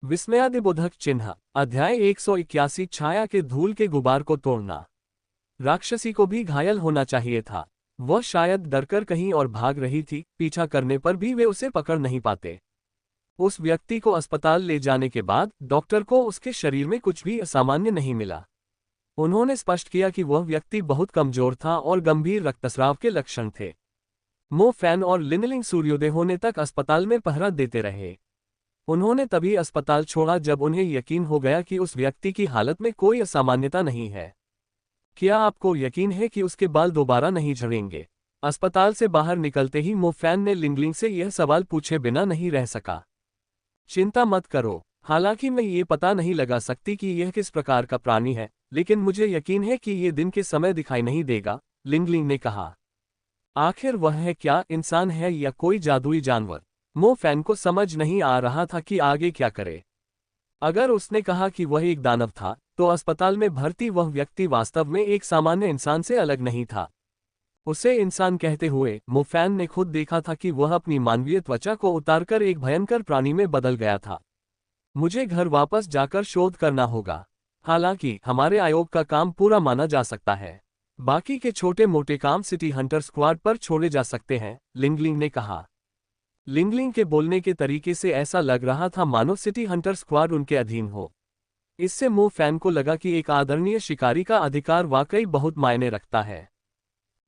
विस्मयादिबोधक चिन्ह। अध्याय 181। छाया के धूल के गुबार को तोड़ना। राक्षसी को भी घायल होना चाहिए था। वह शायद डरकर कहीं और भाग रही थी, पीछा करने पर भी वे उसे पकड़ नहीं पाते। उस व्यक्ति को अस्पताल ले जाने के बाद डॉक्टर को उसके शरीर में कुछ भी असामान्य नहीं मिला। उन्होंने स्पष्ट किया कि वह व्यक्ति बहुत कमजोर था और गंभीर रक्तस्राव के लक्षण थे। मो फैन और लिनलिंग सूर्योदय होने तक अस्पताल में पहरा देते रहे। उन्होंने तभी अस्पताल छोड़ा जब उन्हें यकीन हो गया कि उस व्यक्ति की हालत में कोई असामान्यता नहीं है। क्या आपको यकीन है कि उसके बाल दोबारा नहीं झड़ेंगे? अस्पताल से बाहर निकलते ही मो फैन ने लिंगलिंग से यह सवाल पूछे बिना नहीं रह सका। चिंता मत करो, हालांकि मैं ये पता नहीं लगा सकती कि यह किस प्रकार का प्राणी है, लेकिन मुझे यकीन है कि ये दिन के समय दिखाई नहीं देगा, लिंगलिंग ने कहा। आखिर वह है क्या, इंसान है या कोई जादुई जानवर? मो फैन को समझ नहीं आ रहा था कि आगे क्या करे। अगर उसने कहा कि वह एक दानव था, तो अस्पताल में भर्ती वह व्यक्ति वास्तव में एक सामान्य इंसान से अलग नहीं था। उसे इंसान कहते हुए मो फैन ने खुद देखा था कि वह अपनी मानवीय त्वचा को उतारकर एक भयंकर प्राणी में बदल गया था। मुझे घर वापस जाकर शोध करना होगा। हालांकि हमारे आयोग का काम पूरा माना जा सकता है। बाकी के छोटे मोटे काम सिटी हंटर स्क्वाड पर छोड़े जा सकते हैं, लिंगलिंग ने कहा। लिंगलिंग के बोलने के तरीके से ऐसा लग रहा था मानो सिटी हंटर स्क्वाड उनके अधीन हो। इससे मो फैन को लगा कि एक आदरणीय शिकारी का अधिकार वाकई बहुत मायने रखता है।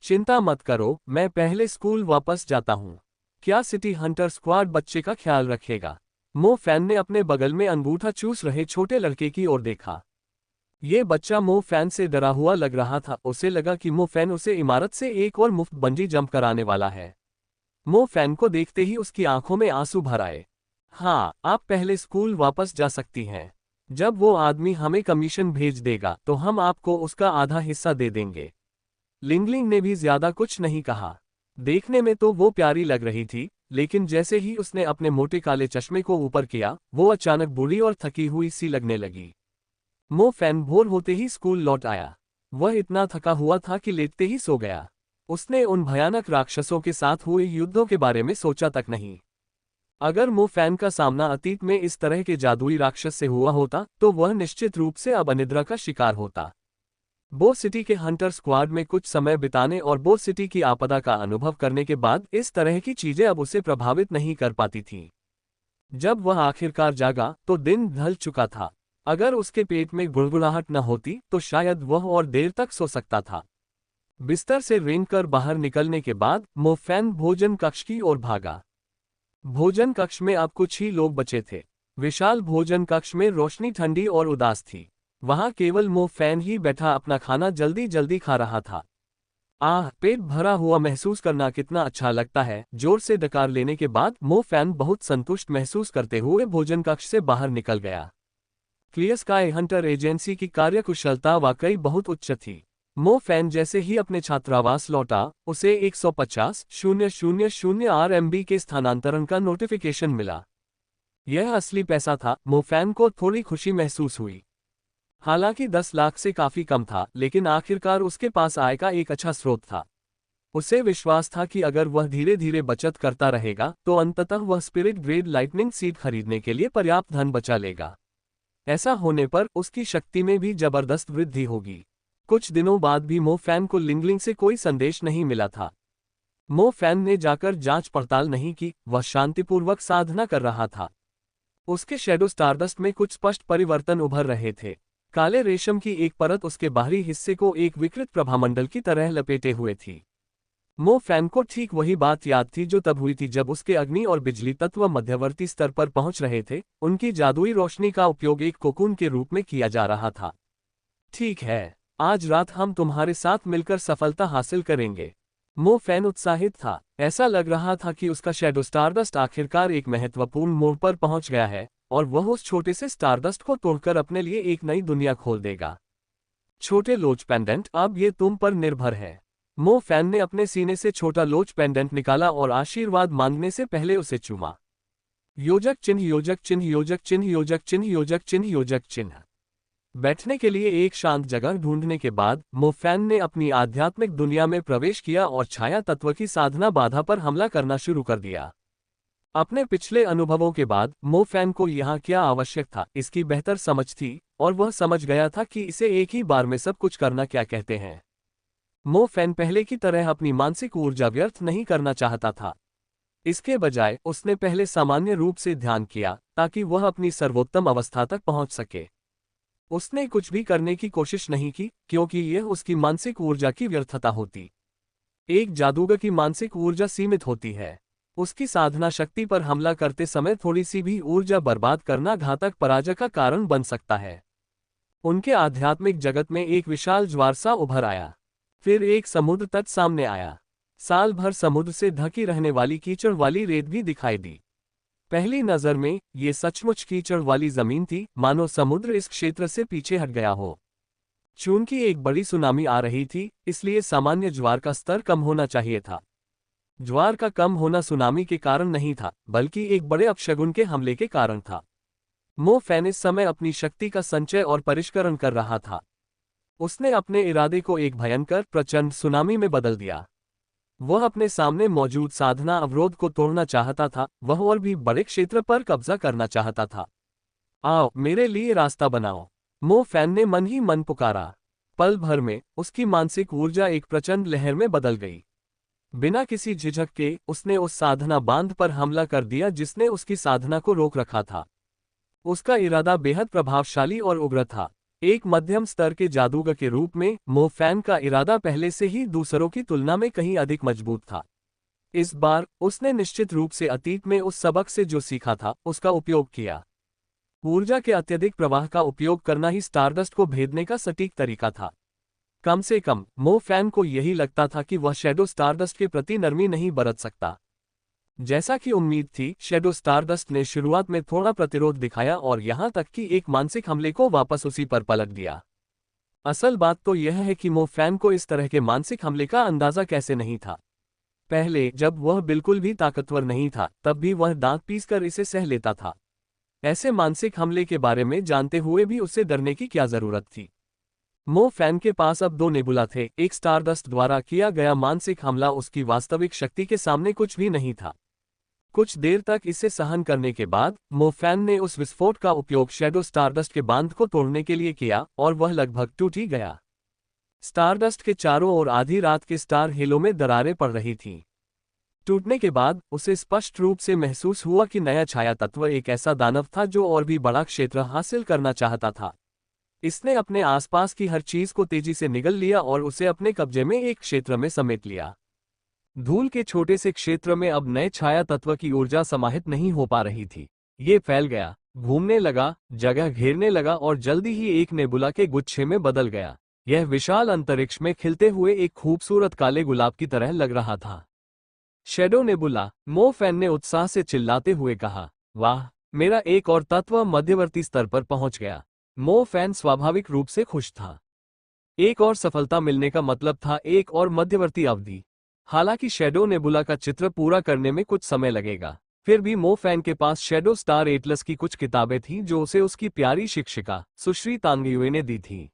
चिंता मत करो, मैं पहले स्कूल वापस जाता हूँ। क्या सिटी हंटर स्क्वाड बच्चे का ख्याल रखेगा? मो फैन ने अपने बगल में अंगूठा चूस रहे छोटे लड़के की ओर देखा। ये बच्चा मो फैन से डरा हुआ लग रहा था। उसे लगा कि मो फैन उसे इमारत से एक और मुफ्त बंजी जंप कराने वाला है। मो फैन को देखते ही उसकी आंखों में आंसू भर आए। हाँ, आप पहले स्कूल वापस जा सकती हैं। जब वो आदमी हमें कमीशन भेज देगा तो हम आपको उसका आधा हिस्सा दे देंगे। लिंगलिंग ने भी ज्यादा कुछ नहीं कहा। देखने में तो वो प्यारी लग रही थी, लेकिन जैसे ही उसने अपने मोटे काले चश्मे को ऊपर किया, वो अचानक बूढ़ी और थकी हुई सी लगने लगी। मो फैन भोर होते ही स्कूल लौट आया। वह इतना थका हुआ था कि लेटते ही सो गया। उसने उन भयानक राक्षसों के साथ हुए युद्धों के बारे में सोचा तक नहीं। अगर मो फैन का सामना अतीत में इस तरह के जादुई राक्षस से हुआ होता तो वह निश्चित रूप से अब अनिद्रा का शिकार होता। बो सिटी के हंटर स्क्वाड में कुछ समय बिताने और बो सिटी की आपदा का अनुभव करने के बाद इस तरह की चीजें अब उसे प्रभावित नहीं कर पाती थीं। जब वह आखिरकार जागा तो दिन ढल चुका था। अगर उसके पेट में गुड़गुड़ाहट न होती तो शायद वह और देर तक सो सकता था। बिस्तर से रेंगकर बाहर निकलने के बाद मो फैन भोजन कक्ष की ओर भागा। भोजन कक्ष में अब कुछ ही लोग बचे थे। विशाल भोजन कक्ष में रोशनी ठंडी और उदास थी। वहां केवल मो फैन ही बैठा अपना खाना जल्दी जल्दी खा रहा था। पेट भरा हुआ महसूस करना कितना अच्छा लगता है। जोर से डकार लेने के बाद मो फैन बहुत संतुष्ट महसूस करते हुए भोजन कक्ष से बाहर निकल गया। क्लियर स्काई हंटर एजेंसी की कार्यकुशलता वाकई बहुत उच्च थी। मो फैन जैसे ही अपने छात्रावास लौटा, उसे 150,000 RMB के स्थानांतरण का नोटिफिकेशन मिला। यह असली पैसा था। मो फैन को थोड़ी खुशी महसूस हुई। हालांकि 10 लाख से काफी कम था, लेकिन आखिरकार उसके पास आय का एक अच्छा स्रोत था। उसे विश्वास था कि अगर वह धीरे धीरे बचत करता रहेगा तो अंततः वह स्पिरिट ग्रेड लाइटनिंग सीड खरीदने के लिए पर्याप्त धन बचा लेगा। ऐसा होने पर उसकी शक्ति में भी जबरदस्त वृद्धि होगी। कुछ दिनों बाद भी मो फैन को लिंगलिंग से कोई संदेश नहीं मिला था। मो फैन ने जाकर जांच पड़ताल नहीं की। वह शांतिपूर्वक साधना कर रहा था। उसके शैडो स्टारडस्ट में कुछ स्पष्ट परिवर्तन उभर रहे थे। काले रेशम की एक परत उसके बाहरी हिस्से को एक विकृत प्रभामंडल की तरह लपेटे हुए थी। मो फैन को ठीक वही बात याद थी जो तब हुई थी जब उसके अग्नि और बिजली तत्व मध्यवर्ती स्तर पर पहुंच रहे थे। उनकी जादुई रोशनी का उपयोग एक कोकून के रूप में किया जा रहा था। ठीक है, आज रात हम तुम्हारे साथ मिलकर सफलता हासिल करेंगे। मो फैन उत्साहित था। ऐसा लग रहा था कि उसका शैडो स्टारडस्ट आखिरकार एक महत्वपूर्ण मोड़ पर पहुंच गया है और वह उस छोटे से स्टारडस्ट को तोड़कर अपने लिए एक नई दुनिया खोल देगा। छोटे लोच पेंडेंट, अब ये तुम पर निर्भर है। मो फैन ने अपने सीने से छोटा लोच पेंडेंट निकाला और आशीर्वाद मांगने से पहले उसे चूमा। योजक चिन्ह, योजक चिन्ह, योजक चिन्ह, योजक चिन्ह, योजक चिन्ह, योजक चिन्ह। बैठने के लिए एक शांत जगह ढूंढने के बाद मो फैन ने अपनी आध्यात्मिक दुनिया में प्रवेश किया और छाया तत्व की साधना बाधा पर हमला करना शुरू कर दिया। अपने पिछले अनुभवों के बाद मो फैन को यहाँ क्या आवश्यक था इसकी बेहतर समझ थी, और वह समझ गया था कि इसे एक ही बार में सब कुछ करना क्या कहते हैं। मो फैन पहले की तरह अपनी मानसिक ऊर्जा व्यर्थ नहीं करना चाहता था। इसके बजाय उसने पहले सामान्य रूप से ध्यान किया ताकि वह अपनी सर्वोत्तम अवस्था तक पहुंच सके। उसने कुछ भी करने की कोशिश नहीं की क्योंकि यह उसकी मानसिक ऊर्जा की व्यर्थता होती। एक जादूगर की मानसिक ऊर्जा सीमित होती है। उसकी साधना शक्ति पर हमला करते समय थोड़ी सी भी ऊर्जा बर्बाद करना घातक पराजय का कारण बन सकता है। उनके आध्यात्मिक जगत में एक विशाल ज्वार सा उभर आया। फिर एक समुद्र तट सामने आया। साल भर समुद्र से ढकी रहने वाली कीचड़ वाली रेत भी दिखाई दी। पहली नजर में ये सचमुच कीचड़ वाली जमीन थी, मानो समुद्र इस क्षेत्र से पीछे हट गया हो। चूंकि एक बड़ी सुनामी आ रही थी, इसलिए सामान्य ज्वार का स्तर कम होना चाहिए था। ज्वार का कम होना सुनामी के कारण नहीं था, बल्कि एक बड़े अपशगुन के हमले के कारण था। मो फैन इस समय अपनी शक्ति का संचय और परिष्करण कर रहा था। उसने अपने इरादे को एक भयंकर प्रचंड सुनामी में बदल दिया। वह अपने सामने मौजूद साधना अवरोध को तोड़ना चाहता था, वह और भी बड़े क्षेत्र पर कब्जा करना चाहता था। आओ मेरे लिए रास्ता बनाओ, मो फैन ने मन ही मन पुकारा। पल भर में उसकी मानसिक ऊर्जा एक प्रचंड लहर में बदल गई। बिना किसी झिझक के उसने उस साधना बांध पर हमला कर दिया जिसने उसकी साधना को रोक रखा था। उसका इरादा बेहद प्रभावशाली और उग्र था। एक मध्यम स्तर के जादूगर के रूप में मो फैन का इरादा पहले से ही दूसरों की तुलना में कहीं अधिक मजबूत था। इस बार उसने निश्चित रूप से अतीत में उस सबक से जो सीखा था उसका उपयोग किया। ऊर्जा के अत्यधिक प्रवाह का उपयोग करना ही स्टारडस्ट को भेदने का सटीक तरीका था। कम से कम मो फैन को यही लगता था कि वह शैडो स्टारडस्ट के प्रति नरमी नहीं बरत सकता। जैसा कि उम्मीद थी, शैडो स्टारडस्ट ने शुरुआत में थोड़ा प्रतिरोध दिखाया और यहां तक कि एक मानसिक हमले को वापस उसी पर पलट दिया। असल बात तो यह है कि मो फैन को इस तरह के मानसिक हमले का अंदाजा कैसे नहीं था। पहले जब वह बिल्कुल भी ताकतवर नहीं था, तब भी वह दांत पीसकर इसे सह लेता था। ऐसे मानसिक हमले के बारे में जानते हुए भी उससे डरने की क्या जरूरत थी। मो फैन के पास अब दो नेबुला थे। एक स्टारडस्ट द्वारा किया गया मानसिक हमला उसकी वास्तविक शक्ति के सामने कुछ भी नहीं था। कुछ देर तक इसे सहन करने के बाद मो फैन ने उस विस्फोट का उपयोग शैडो स्टारडस्ट के बांध को तोड़ने के लिए किया और वह लगभग टूट ही गया। स्टारडस्ट के चारों ओर आधी रात के स्टार हेलो में दरारें पड़ रही थीं। टूटने के बाद उसे स्पष्ट रूप से महसूस हुआ कि नया छाया तत्व एक ऐसा दानव था जो और भी बड़ा क्षेत्र हासिल करना चाहता था। इसने अपने आसपास की हर चीज को तेजी से निगल लिया और उसे अपने कब्जे में एक क्षेत्र में समेट लिया। धूल के छोटे से क्षेत्र में अब नए छाया तत्व की ऊर्जा समाहित नहीं हो पा रही थी। ये फैल गया, घूमने लगा, जगह घेरने लगा और जल्दी ही एक नेबुला के गुच्छे में बदल गया। यह विशाल अंतरिक्ष में खिलते हुए एक खूबसूरत काले गुलाब की तरह लग रहा था। शैडो नेबुला, मो फैन ने उत्साह से चिल्लाते हुए कहा, वाह, मेरा एक और तत्व मध्यवर्ती स्तर पर पहुंच गया। मो फैन स्वाभाविक रूप से खुश था। एक और सफलता मिलने का मतलब था एक और मध्यवर्ती अवधि। हालांकि शैडो नेबुला का चित्र पूरा करने में कुछ समय लगेगा, फिर भी मो फैन के पास शैडो स्टार एटलस की कुछ किताबें थीं जो उसे उसकी प्यारी शिक्षिका सुश्री तांगयुए ने दी थीं।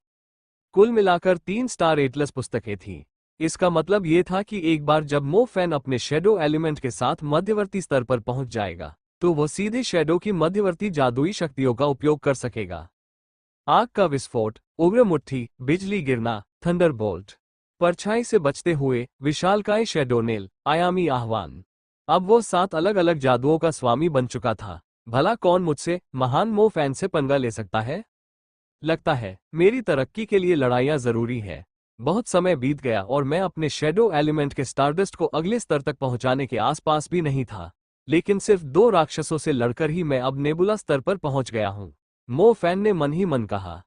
कुल मिलाकर 3 स्टार एटलस पुस्तकें थीं। इसका मतलब ये था कि एक बार जब मो फैन अपने शैडो एलिमेंट के साथ मध्यवर्ती स्तर पर पहुंच जाएगा, तो वह सीधे शैडो की मध्यवर्ती जादुई शक्तियों का उपयोग कर सकेगा। आग का विस्फोट, उग्र मुट्ठी, बिजली गिरना, थंडरबोल्ट, परछाई से बचते हुए विशालकाय शैडोनेल, आयामी आह्वान। अब वो 7 अलग अलग जादुओं का स्वामी बन चुका था। भला कौन मुझसे, महान मो फैन से पंगा ले सकता है? लगता है मेरी तरक्की के लिए लड़ाइयां जरूरी है। बहुत समय बीत गया और मैं अपने शैडो एलिमेंट के स्टारडस्ट को अगले स्तर तक पहुंचाने के आसपास भी नहीं था। लेकिन सिर्फ 2 राक्षसों से लड़कर ही मैं अब नेबुला स्तर पर पहुंच गया हूं, मो फैन ने मन ही मन कहा।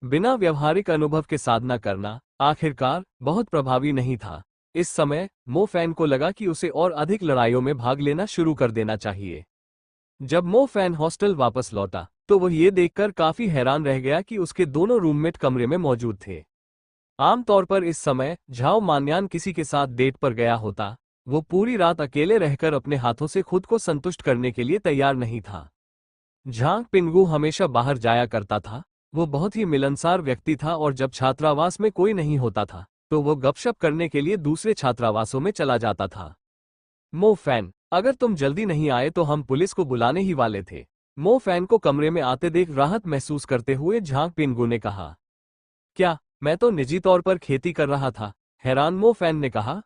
बिना व्यवहारिक अनुभव के साधना करना आखिरकार बहुत प्रभावी नहीं था। इस समय मो फैन को लगा कि उसे और अधिक लड़ाइयों में भाग लेना शुरू कर देना चाहिए। जब मो फैन हॉस्टल वापस लौटा तो वह ये देखकर काफी हैरान रह गया कि उसके दोनों रूममेट कमरे में मौजूद थे। आमतौर पर इस समय झाओ मान्यान किसी के साथ डेट पर गया होता। वो पूरी रात अकेले रहकर अपने हाथों से खुद को संतुष्ट करने के लिए तैयार नहीं था। झांग पिंगू हमेशा बाहर जाया करता था। वो बहुत ही मिलनसार व्यक्ति था और जब छात्रावास में कोई नहीं होता था तो वो गपशप करने के लिए दूसरे छात्रावासों में चला जाता था। मो फैन अगर तुम जल्दी नहीं आए तो हम पुलिस को बुलाने ही वाले थे। मो फैन को कमरे में आते देख राहत महसूस करते हुए झांग पिंगू ने कहा। क्या, मैं तो निजी तौर पर खेती कर रहा था, हैरान मो फैन ने कहा।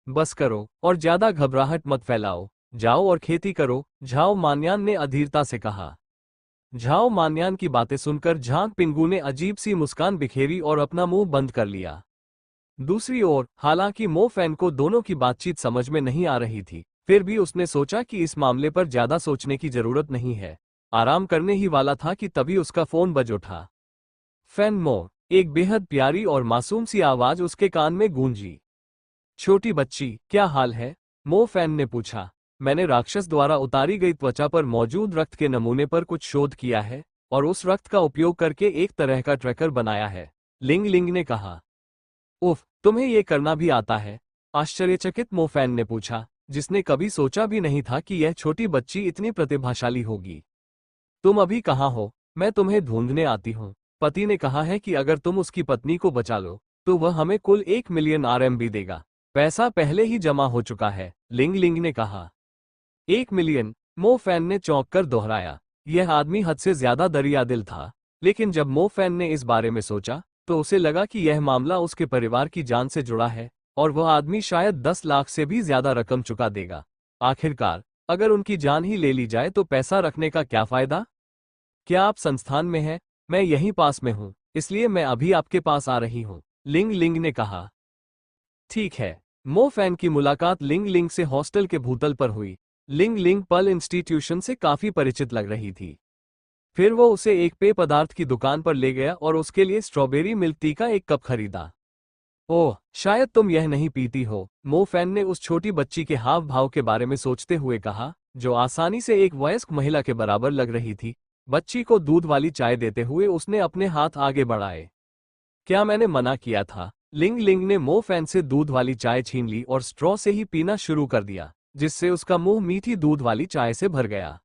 बस करो और ज्यादा घबराहट मत फैलाओ, जाओ और खेती करो, झाओ मान्यान ने अधीरता से कहा। झाओ मान्यान की बातें सुनकर झांग पिंगू ने अजीब सी मुस्कान बिखेरी और अपना मुंह बंद कर लिया। दूसरी ओर, हालांकि मो फैन को दोनों की बातचीत समझ में नहीं आ रही थी, फिर भी उसने सोचा कि इस मामले पर ज्यादा सोचने की जरूरत नहीं है। आराम करने ही वाला था कि तभी उसका फोन बज उठा। फैन मो, एक बेहद प्यारी और मासूम सी आवाज उसके कान में गूंजी। छोटी बच्ची, क्या हाल है? मो फैन ने पूछा। मैंने राक्षस द्वारा उतारी गई त्वचा पर मौजूद रक्त के नमूने पर कुछ शोध किया है और उस रक्त का उपयोग करके एक तरह का ट्रैकर बनाया है, लिंग लिंग ने कहा। उफ, तुम्हें ये करना भी आता है? आश्चर्यचकित मो फैन ने पूछा, जिसने कभी सोचा भी नहीं था कि यह छोटी बच्ची इतनी प्रतिभाशाली होगी। तुम अभी कहाँ हो? मैं तुम्हें ढूंढने आती हूँ। पति ने कहा है कि अगर तुम उसकी पत्नी को बचा लो तो वह हमें कुल 1 मिलियन RMB देगा। पैसा पहले ही जमा हो चुका है, लिंग लिंग ने कहा। 1 मिलियन? मो फैन ने चौंक कर दोहराया। यह आदमी हद से ज्यादा दरियादिल था, लेकिन जब मो फैन ने इस बारे में सोचा तो उसे लगा कि यह मामला उसके परिवार की जान से जुड़ा है और वह आदमी शायद 10 लाख से भी ज्यादा रकम चुका देगा। आखिरकार, अगर उनकी जान ही ले ली जाए तो पैसा रखने का क्या फायदा? क्या आप संस्थान में हैं? मैं यहीं पास में हूँ, इसलिए मैं अभी आपके पास आ रही हूँ, लिंग लिंग ने कहा। ठीक है। मो फैन की मुलाकात लिंग लिंग से हॉस्टल के भूतल पर हुई। लिंग लिंग पर्ल इंस्टीट्यूशन से काफी परिचित लग रही थी। फिर वो उसे एक पेय पदार्थ की दुकान पर ले गया और उसके लिए स्ट्रॉबेरी मिल्क टी का 1 कप खरीदा। ओह, शायद तुम यह नहीं पीती हो, मो फैन ने उस छोटी बच्ची के हाव भाव के बारे में सोचते हुए कहा, जो आसानी से एक वयस्क महिला के बराबर लग रही थी। बच्ची को दूध वाली चाय देते हुए उसने अपने हाथ आगे बढ़ाए। क्या मैंने मना किया था? लिंग लिंग ने मो फैन से दूध वाली चाय छीन ली और स्ट्रॉ से ही पीना शुरू कर दिया, जिससे उसका मुंह मीठी दूध वाली चाय से भर गया।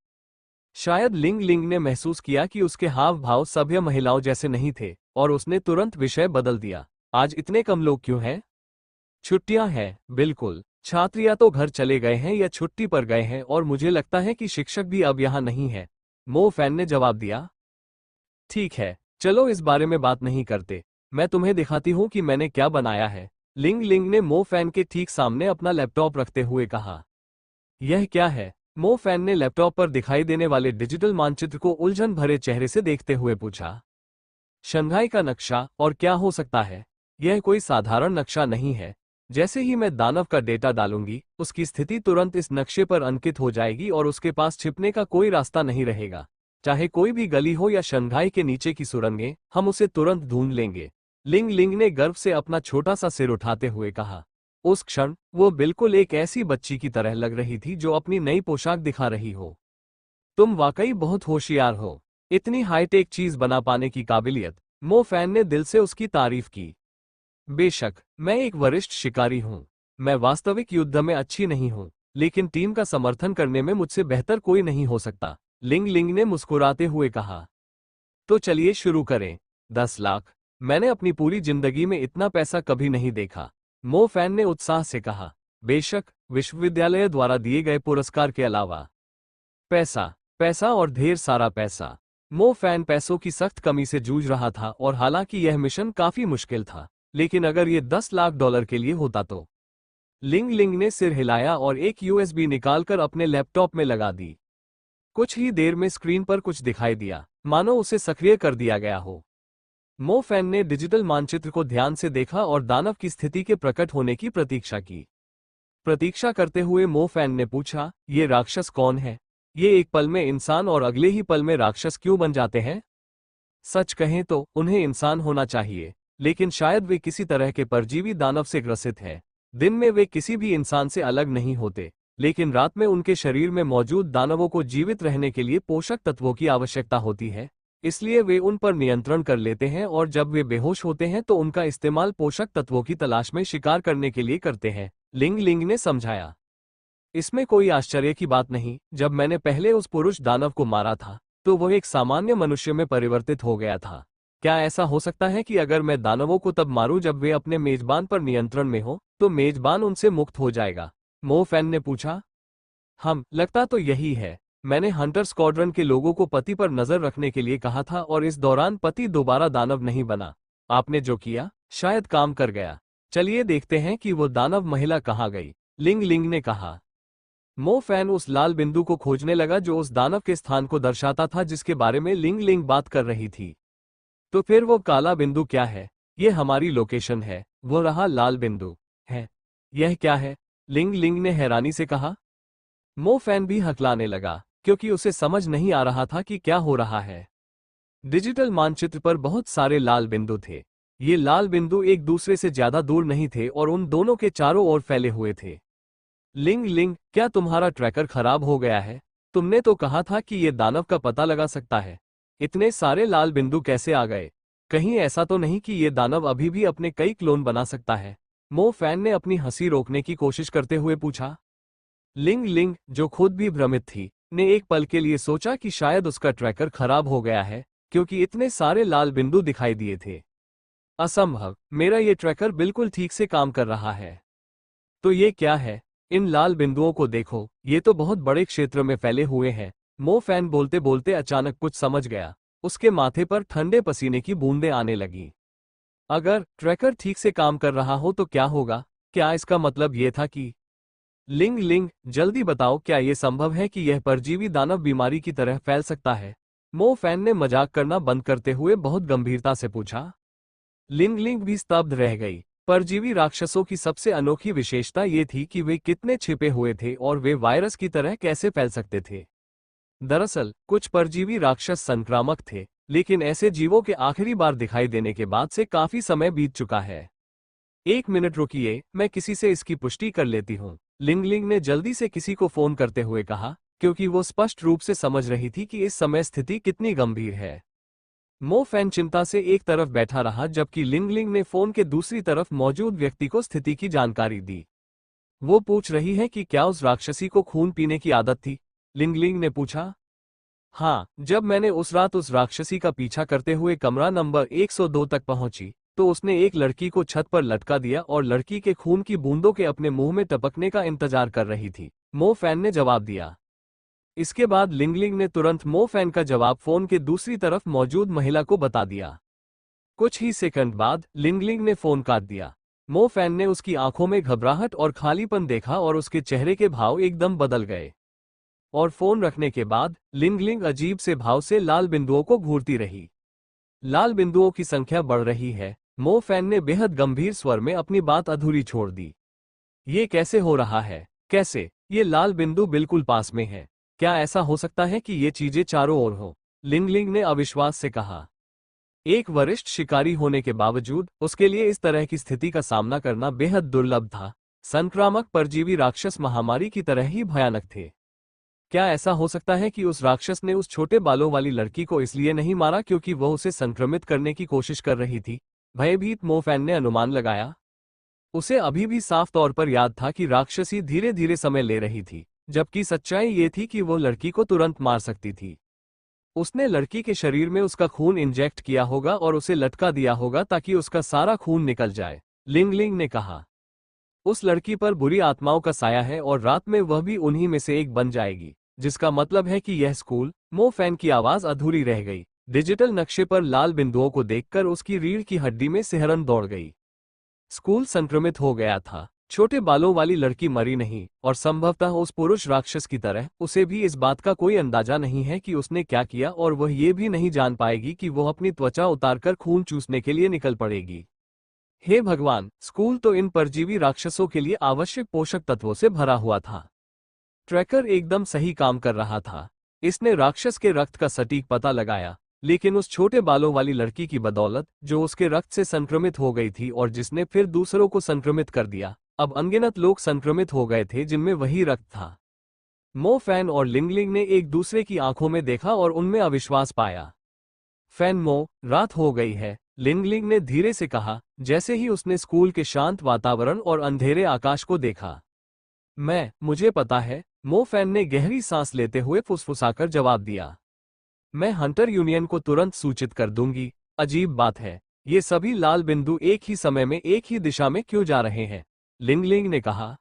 शायद लिंग लिंग ने महसूस किया कि उसके हाव भाव सभ्य महिलाओं जैसे नहीं थे और उसने तुरंत विषय बदल दिया। आज इतने कम लोग क्यों हैं? छुट्टियां हैं, बिल्कुल। छात्र या तो घर चले गए हैं या छुट्टी पर गए हैं और मुझे लगता है कि शिक्षक भी अब यहाँ नहीं है, मो फैन ने जवाब दिया। ठीक है, चलो इस बारे में बात नहीं करते। मैं तुम्हें दिखाती हूँ कि मैंने क्या बनाया है, लिंग लिंग ने मो फैन के ठीक सामने अपना लैपटॉप रखते हुए कहा। यह क्या है? मो फैन ने लैपटॉप पर दिखाई देने वाले डिजिटल मानचित्र को उलझन भरे चेहरे से देखते हुए पूछा। शंघाई का नक्शा, और क्या हो सकता है? यह कोई साधारण नक्शा नहीं है। जैसे ही मैं दानव का डेटा डालूंगी, उसकी स्थिति तुरंत इस नक्शे पर अंकित हो जाएगी और उसके पास छिपने का कोई रास्ता नहीं रहेगा। चाहे कोई भी गली हो या शंघाई के नीचे की सुरंगें, हम उसे तुरंत ढूंढ लेंगे, लिंग लिंग ने गर्व से अपना छोटा सा सिर उठाते हुए कहा। उस क्षण वो बिल्कुल एक ऐसी बच्ची की तरह लग रही थी जो अपनी नई पोशाक दिखा रही हो। तुम वाकई बहुत होशियार हो। इतनी हाईटेक चीज बना पाने की काबिलियत, मो फैन ने दिल से उसकी तारीफ की। बेशक, मैं एक वरिष्ठ शिकारी हूँ। मैं वास्तविक युद्ध में अच्छी नहीं हूँ, लेकिन टीम का समर्थन करने में मुझसे बेहतर कोई नहीं हो सकता, लिंग लिंग ने मुस्कुराते हुए कहा। तो चलिए शुरू करें। 10 लाख? मैंने अपनी पूरी जिंदगी में इतना पैसा कभी नहीं देखा, मो फैन ने उत्साह से कहा। बेशक, विश्वविद्यालय द्वारा दिए गए पुरस्कार के अलावा। पैसा, पैसा और ढेर सारा पैसा। मो फैन पैसों की सख्त कमी से जूझ रहा था और हालांकि यह मिशन काफी मुश्किल था, लेकिन अगर ये 10 लाख डॉलर के लिए होता तो। लिंग लिंग ने सिर हिलाया और एक USB निकालकर अपने लैपटॉप में लगा दी। कुछ ही देर में स्क्रीन पर कुछ दिखाई दिया, मानो उसे सक्रिय कर दिया गया हो। मो फैन ने डिजिटल मानचित्र को ध्यान से देखा और दानव की स्थिति के प्रकट होने की प्रतीक्षा की। प्रतीक्षा करते हुए मो फैन ने पूछा, ये राक्षस कौन है? ये एक पल में इंसान और अगले ही पल में राक्षस क्यों बन जाते हैं? सच कहें तो उन्हें इंसान होना चाहिए, लेकिन शायद वे किसी तरह के परजीवी दानव से ग्रसित हैं। दिन में वे किसी भी इंसान से अलग नहीं होते, लेकिन रात में उनके शरीर में मौजूद दानवों को जीवित रहने के लिए पोषक तत्वों की आवश्यकता होती है, इसलिए वे उन पर नियंत्रण कर लेते हैं और जब वे बेहोश होते हैं तो उनका इस्तेमाल पोषक तत्वों की तलाश में शिकार करने के लिए करते हैं, लिंग लिंग ने समझाया। इसमें कोई आश्चर्य की बात नहीं। जब मैंने पहले उस पुरुष दानव को मारा था तो वह एक सामान्य मनुष्य में परिवर्तित हो गया था। क्या ऐसा हो सकता है कि अगर मैं दानवों को तब मारूं जब वे अपने मेजबान पर नियंत्रण में हो, तो मेजबान उनसे मुक्त हो जाएगा? मो फैन ने पूछा। लगता तो यही है। मैंने हंटर स्क्वाड्रन के लोगों को पति पर नजर रखने के लिए कहा था और इस दौरान पति दोबारा दानव नहीं बना। आपने जो किया शायद काम कर गया। चलिए देखते हैं कि वो दानव महिला कहाँ गई, लिंग लिंग ने कहा। मो फैन उस लाल बिंदु को खोजने लगा जो उस दानव के स्थान को दर्शाता था जिसके बारे में लिंग लिंग बात कर रही थी। तो फिर वो काला बिंदु क्या है? ये हमारी लोकेशन है। वो रहा लाल बिंदु है। यह क्या है? लिंग लिंग ने हैरानी से कहा। मो फैन भी हकलाने लगा क्योंकि उसे समझ नहीं आ रहा था कि क्या हो रहा है। डिजिटल मानचित्र पर बहुत सारे लाल बिंदु थे। ये लाल बिंदु एक दूसरे से ज्यादा दूर नहीं थे और उन दोनों के चारों ओर फैले हुए थे। लिंग लिंग, क्या तुम्हारा ट्रैकर खराब हो गया है? तुमने तो कहा था कि ये दानव का पता लगा सकता है। इतने सारे लाल बिंदु कैसे आ गए? कहीं ऐसा तो नहीं कि ये दानव अभी भी अपने कई क्लोन बना सकता है? मो फैन ने अपनी हंसी रोकने की कोशिश करते हुए पूछा। लिंग लिंग, जो खुद भी भ्रमित थी, ने एक पल के लिए सोचा कि शायद उसका ट्रैकर खराब हो गया है क्योंकि इतने सारे लाल बिंदु दिखाई दिए थे। असंभव, मेरा ये ट्रैकर बिल्कुल ठीक से काम कर रहा है। तो ये क्या है? इन लाल बिंदुओं को देखो, ये तो बहुत बड़े क्षेत्र में फैले हुए हैं। मो फैन बोलते बोलते अचानक कुछ समझ गया। उसके माथे पर ठंडे पसीने की बूंदें आने लगी। अगर ट्रैकर ठीक से काम कर रहा हो तो क्या होगा? क्या इसका मतलब ये था कि लिंग लिंग, जल्दी बताओ, क्या यह संभव है कि यह परजीवी दानव बीमारी की तरह फैल सकता है? मो फैन ने मजाक करना बंद करते हुए बहुत गंभीरता से पूछा। लिंग लिंग भी स्तब्ध रह गई। परजीवी राक्षसों की सबसे अनोखी विशेषता ये थी कि वे कितने छिपे हुए थे और वे वायरस की तरह कैसे फैल सकते थे। दरअसल कुछ परजीवी राक्षस संक्रामक थे, लेकिन ऐसे जीवों के आखिरी बार दिखाई देने के बाद से काफी समय बीत चुका है। 1 मिनट रुकिए, मैं किसी से इसकी पुष्टि कर लेती हूँ, लिंग लिंग ने जल्दी से किसी को फोन करते हुए कहा, क्योंकि वो स्पष्ट रूप से समझ रही थी कि इस समय स्थिति कितनी गंभीर है। मो फैन चिंता से एक तरफ बैठा रहा जबकि लिंग लिंग ने फोन के दूसरी तरफ मौजूद व्यक्ति को स्थिति की जानकारी दी। वो पूछ रही है कि क्या उस राक्षसी को खून पीने की आदत थी? लिंग लिंग ने पूछा। हाँ, जब मैंने उस रात उस राक्षसी का पीछा करते हुए कमरा नंबर 102 तक पहुंची तो उसने एक लड़की को छत पर लटका दिया और लड़की के खून की बूंदों के अपने मुंह में टपकने का इंतजार कर रही थी, मो फैन ने जवाब दिया। इसके बाद लिंग लिंग ने तुरंत मो फैन का जवाब फोन के दूसरी तरफ मौजूद महिला को बता दिया। कुछ ही सेकंड बाद लिंग लिंग ने फोन काट दिया। मो फैन ने उसकी आंखों में घबराहट और खालीपन देखा और उसके चेहरे के भाव एकदम बदल गए। और फोन रखने के बाद लिंग लिंग अजीब से भाव से लाल बिंदुओं को घूरती रही। लाल बिंदुओं की संख्या बढ़ रही है, मो फैन ने बेहद गंभीर स्वर में अपनी बात अधूरी छोड़ दी। ये कैसे हो रहा है? कैसे? ये लाल बिंदु बिल्कुल पास में है। क्या ऐसा हो सकता है कि ये चीजें चारों ओर हो? लिंग लिंग ने अविश्वास से कहा। एक वरिष्ठ शिकारी होने के बावजूद उसके लिए इस तरह की स्थिति का सामना करना बेहद दुर्लभ था। संक्रामक परजीवी राक्षस महामारी की तरह ही भयानक थे। क्या ऐसा हो सकता है कि उस राक्षस ने उस छोटे बालों वाली लड़की को इसलिए नहीं मारा क्योंकि वह उसे संक्रमित करने की कोशिश कर रही थी? भयभीत मो फैन ने अनुमान लगाया। उसे अभी भी साफ तौर पर याद था कि राक्षसी धीरे धीरे समय ले रही थी, जबकि सच्चाई ये थी कि वो लड़की को तुरंत मार सकती थी। उसने लड़की के शरीर में उसका खून इंजेक्ट किया होगा और उसे लटका दिया होगा ताकि उसका सारा खून निकल जाए, लिंग लिंग ने कहा। उस लड़की पर बुरी आत्माओं का साया है और रात में वह भी उन्हीं में से एक बन जाएगी, जिसका मतलब है कि यह स्कूल। मो फैन की आवाज अधूरी रह गई। डिजिटल नक्शे पर लाल बिंदुओं को देखकर उसकी रीढ़ की हड्डी में सिहरन दौड़ गई। स्कूल संक्रमित हो गया था। छोटे बालों वाली लड़की मरी नहीं, और संभवतः उस पुरुष राक्षस की तरह उसे भी इस बात का कोई अंदाजा नहीं है कि उसने क्या किया और वह ये भी नहीं जान पाएगी कि वह अपनी त्वचा उतारकर खून चूसने के लिए निकल पड़ेगी। हे भगवान, स्कूल तो इन परजीवी राक्षसों के लिए आवश्यक पोषक तत्वों से भरा हुआ था। ट्रैकर एकदम सही काम कर रहा था। इसने राक्षस के रक्त का सटीक पता लगाया, लेकिन उस छोटे बालों वाली लड़की की बदौलत जो उसके रक्त से संक्रमित हो गई थी और जिसने फिर दूसरों को संक्रमित कर दिया, अब अनगिनत लोग संक्रमित हो गए थे जिनमें वही रक्त था। मो फैन और लिंग लिंग ने एक दूसरे की आंखों में देखा और उनमें अविश्वास पाया। फैन मो, रात हो गई है, लिंग लिंग ने धीरे से कहा, जैसे ही उसने स्कूल के शांत वातावरण और अंधेरे आकाश को देखा। मुझे पता है, मो फैन ने गहरी सांस लेते हुए फुसफुसाकर जवाब दिया। मैं हंटर यूनियन को तुरंत सूचित कर दूंगी। अजीब बात है, ये सभी लाल बिंदु एक ही समय में एक ही दिशा में क्यों जा रहे हैं? लिंग लिंग ने कहा।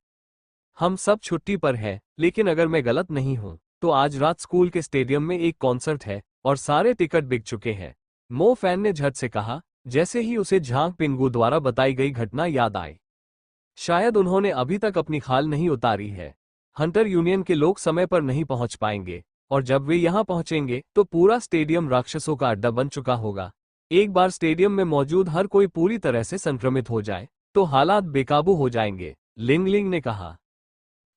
हम सब छुट्टी पर हैं, लेकिन अगर मैं गलत नहीं हूं तो आज रात स्कूल के स्टेडियम में एक कॉन्सर्ट है और सारे टिकट बिक चुके हैं। मो फैन ने झट से कहा, जैसे ही उसे झांग पिंगू द्वारा बताई गई घटना याद आई। शायद उन्होंने अभी तक अपनी खाल नहीं उतारी है। हंटर यूनियन के लोग समय पर नहीं पहुंच पाएंगे और जब वे यहां पहुंचेंगे तो पूरा स्टेडियम राक्षसों का अड्डा बन चुका होगा। एक बार स्टेडियम में मौजूद हर कोई पूरी तरह से संक्रमित हो जाए तो हालात बेकाबू हो जाएंगे, लिंग लिंग ने कहा।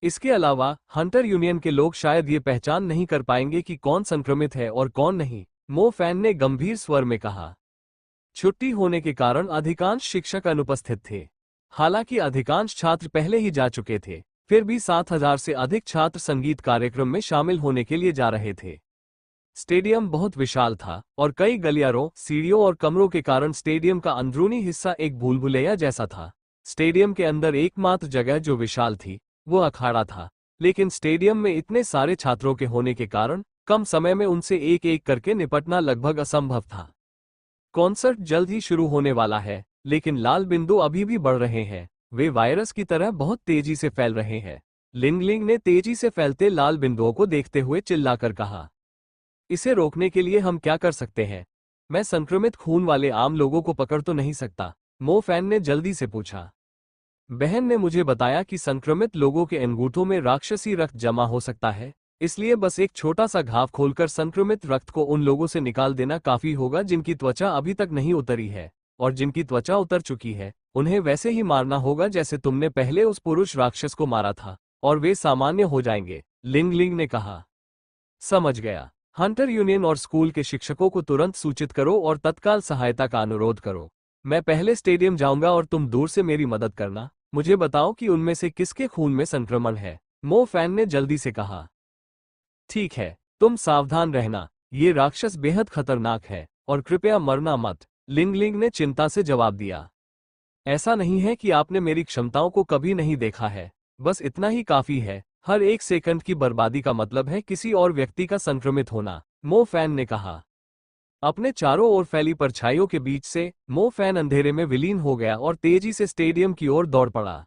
इसके अलावा हंटर यूनियन के लोग शायद ये पहचान नहीं कर पाएंगे कि कौन संक्रमित है और कौन नहीं, मो फैन ने गंभीर स्वर में कहा। छुट्टी होने के कारण अधिकांश शिक्षक अनुपस्थित थे। हालांकि अधिकांश छात्र पहले ही जा चुके थे, फिर भी 7,000 से अधिक छात्र संगीत कार्यक्रम में शामिल होने के लिए जा रहे थे। स्टेडियम बहुत विशाल था और कई गलियारों, सीढ़ियों और कमरों के कारण स्टेडियम का अंदरूनी हिस्सा एक भूलभुलैया जैसा था। स्टेडियम के अंदर एकमात्र जगह जो विशाल थी वो अखाड़ा था, लेकिन स्टेडियम में इतने सारे छात्रों के होने के कारण कम समय में उनसे एक एक करके निपटना लगभग असंभव था। कॉन्सर्ट जल्द ही शुरू होने वाला है, लेकिन लाल बिंदु अभी भी बढ़ रहे हैं। वे वायरस की तरह बहुत तेजी से फैल रहे हैं, लिंग लिंग ने तेजी से फैलते लाल बिंदुओं को देखते हुए चिल्लाकर कहा। इसे रोकने के लिए हम क्या कर सकते हैं? मैं संक्रमित खून वाले आम लोगों को पकड़ तो नहीं सकता, मो फैन ने जल्दी से पूछा। बहन ने मुझे बताया कि संक्रमित लोगों के अंगूठों में राक्षसी रक्त जमा हो सकता है, इसलिए बस एक छोटा सा घाव खोलकर संक्रमित रक्त को उन लोगों से निकाल देना काफी होगा जिनकी त्वचा अभी तक नहीं उतरी है, और जिनकी त्वचा उतर चुकी है उन्हें वैसे ही मारना होगा जैसे तुमने पहले उस पुरुष राक्षस को मारा था, और वे सामान्य हो जाएंगे, लिंग लिंग ने कहा। समझ गया। हंटर यूनियन और स्कूल के शिक्षकों को तुरंत सूचित करो और तत्काल सहायता का अनुरोध करो। मैं पहले स्टेडियम जाऊंगा और तुम दूर से मेरी मदद करना। मुझे बताओ कि उनमें से किसके खून में संक्रमण है, मो फैन ने जल्दी से कहा। ठीक है, तुम सावधान रहना, ये राक्षस बेहद खतरनाक है और कृपया मरना मत, लिंग लिंग ने चिंता से जवाब दिया। ऐसा नहीं है कि आपने मेरी क्षमताओं को कभी नहीं देखा है, बस इतना ही काफी है। हर एक सेकंड की बर्बादी का मतलब है किसी और व्यक्ति का संक्रमित होना, मो फैन ने कहा। अपने चारों ओर फैली परछाइयों के बीच से मो फैन अंधेरे में विलीन हो गया और तेजी से स्टेडियम की ओर दौड़ पड़ा।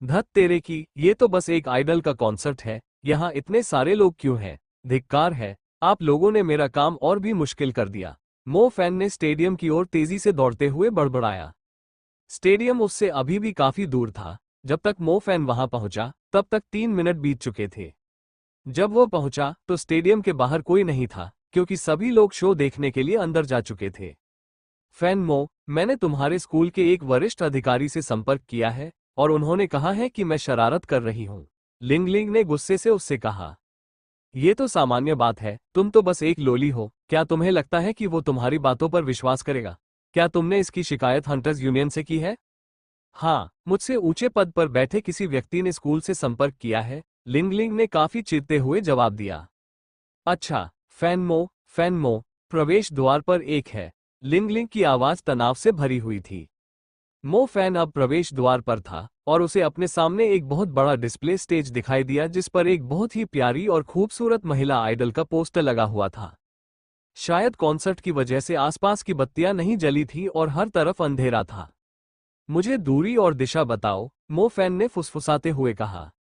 धत तेरे की, ये तो बस एक आइडल का कॉन्सर्ट है, यहाँ इतने सारे लोग क्यों हैं? धिक्कार है, आप लोगों ने मेरा काम और भी मुश्किल कर दिया, मो फैन ने स्टेडियम की ओर तेजी से दौड़ते हुए बड़बड़ाया। स्टेडियम उससे अभी भी काफी दूर था। जब तक मो फैन वहां पहुंचा तब तक 3 मिनट बीत चुके थे। जब वो पहुंचा तो स्टेडियम के बाहर कोई नहीं था, क्योंकि सभी लोग शो देखने के लिए अंदर जा चुके थे। फैन मो, मैंने तुम्हारे स्कूल के एक वरिष्ठ अधिकारी से संपर्क किया है और उन्होंने कहा है कि मैं शरारत कर रही हूं, लिंग लिंग ने गुस्से से उससे कहा। ये तो सामान्य बात है, तुम तो बस एक लोली हो, क्या तुम्हें लगता है कि वो तुम्हारी बातों पर विश्वास करेगा? क्या तुमने इसकी शिकायत हंटर्स यूनियन से की है? हाँ, मुझसे ऊंचे पद पर बैठे किसी व्यक्ति ने स्कूल से संपर्क किया है, लिंग लिंग ने काफी चिढ़ते हुए जवाब दिया। अच्छा, फैन मो, प्रवेश द्वार पर एक है, लिंग लिंग की आवाज तनाव से भरी हुई थी। मो फैन अब प्रवेश द्वार पर था और उसे अपने सामने एक बहुत बड़ा डिस्प्ले स्टेज दिखाई दिया जिस पर एक बहुत ही प्यारी और खूबसूरत महिला आइडल का पोस्टर लगा हुआ था। शायद कॉन्सर्ट की वजह से आसपास की बत्तियां नहीं जली थी और हर तरफ अंधेरा था। मुझे दूरी और दिशा बताओ, मो फैन ने फुसफुसाते हुए कहा।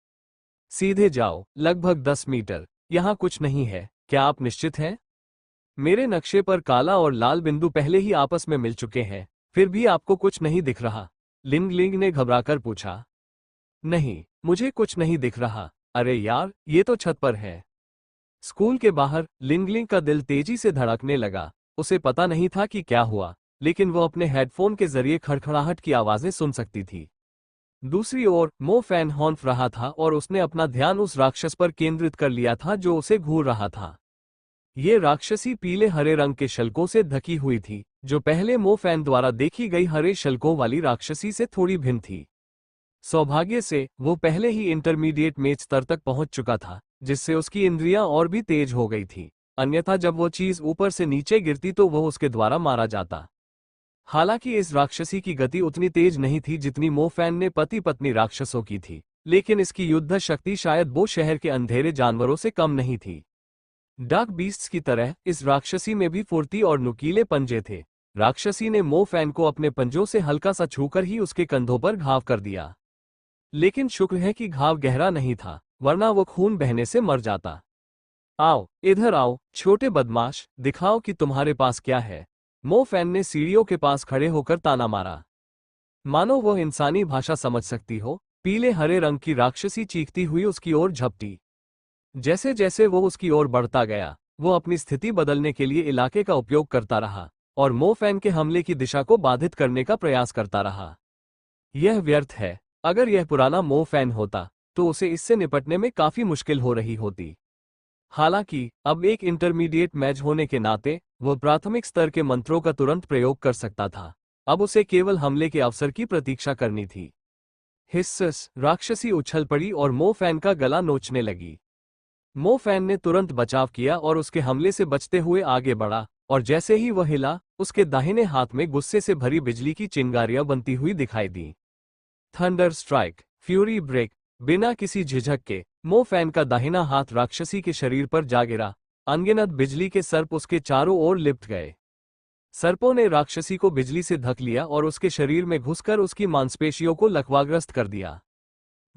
सीधे जाओ, लगभग 10 मीटर, यहाँ कुछ नहीं है, क्या आप निश्चित हैं? मेरे नक्शे पर काला और लाल बिंदु पहले ही आपस में मिल चुके हैं, फिर भी आपको कुछ नहीं दिख रहा, लिंग लिंग ने घबराकर पूछा। नहीं, मुझे कुछ नहीं दिख रहा। अरे यार, ये तो छत पर है। स्कूल के बाहर लिंग लिंग का दिल तेजी से धड़कने लगा। उसे पता नहीं था कि क्या हुआ, लेकिन वो अपने हेडफोन के जरिए खड़खड़ाहट की आवाजें सुन सकती थी। दूसरी ओर मो फैन हॉन्फ रहा था और उसने अपना ध्यान उस राक्षस पर केंद्रित कर लिया था जो उसे घूर रहा था। ये राक्षसी पीले हरे रंग के शल्कों से ढकी हुई थी, जो पहले मो फैन द्वारा देखी गई हरे शल्कों वाली राक्षसी से थोड़ी भिन्न थी। सौभाग्य से वो पहले ही इंटरमीडिएट मैच स्तर तक पहुंच चुका था, जिससे उसकी इंद्रियां और भी तेज हो गई थी, अन्यथा जब वो चीज ऊपर से नीचे गिरती तो वो उसके द्वारा मारा जाता। हालांकि इस राक्षसी की गति उतनी तेज नहीं थी जितनी मो फैन ने पति पत्नी राक्षसों की थी, लेकिन इसकी युद्ध शक्ति शायद वो शहर के अंधेरे जानवरों से कम नहीं थी। डार्क बीस्ट्स की तरह इस राक्षसी में भी फुर्ती और नुकीले पंजे थे। राक्षसी ने मो फैन को अपने पंजों से हल्का सा छूकर ही उसके कंधों पर घाव कर दिया। लेकिन शुक्र है कि घाव गहरा नहीं था, वरना वो खून बहने से मर जाता। आओ, इधर आओ, छोटे बदमाश, दिखाओ कि तुम्हारे पास क्या है। मो फैन ने सीढ़ियों के पास खड़े होकर ताना मारा। मानो वह इंसानी भाषा समझ सकती हो। पीले हरे रंग की राक्षसी चीखती हुई उसकी ओर झपटी। जैसे जैसे वो उसकी ओर बढ़ता गया, वो अपनी स्थिति बदलने के लिए इलाके का उपयोग करता रहा और मो फैन के हमले की दिशा को बाधित करने का प्रयास करता रहा। यह व्यर्थ है। अगर यह पुराना मो फैन होता तो उसे इससे निपटने में काफी मुश्किल हो रही होती। हालांकि अब एक इंटरमीडिएट मैच होने के नाते वह प्राथमिक स्तर के मंत्रों का तुरंत प्रयोग कर सकता था। अब उसे केवल हमले के अवसर की प्रतीक्षा करनी थी। हिस्सस, राक्षसी उछल पड़ी और मो फैन का गला नोचने लगी। मो फैन ने तुरंत बचाव किया और उसके हमले से बचते हुए आगे बढ़ा, और जैसे ही वह हिला, उसके दाहिने हाथ में गुस्से से भरी बिजली की चिंगारियां बनती हुई दिखाई दी। Thunder strike, fury break. बिना किसी झिझक के मो फैन का दाहिना हाथ राक्षसी के शरीर पर जा गिरा। अनगिनत बिजली के सर्प उसके चारों ओर लिपट गए। सर्पों ने राक्षसी को बिजली से धक लिया और उसके शरीर में घुसकर उसकी मांसपेशियों को लकवाग्रस्त कर दिया।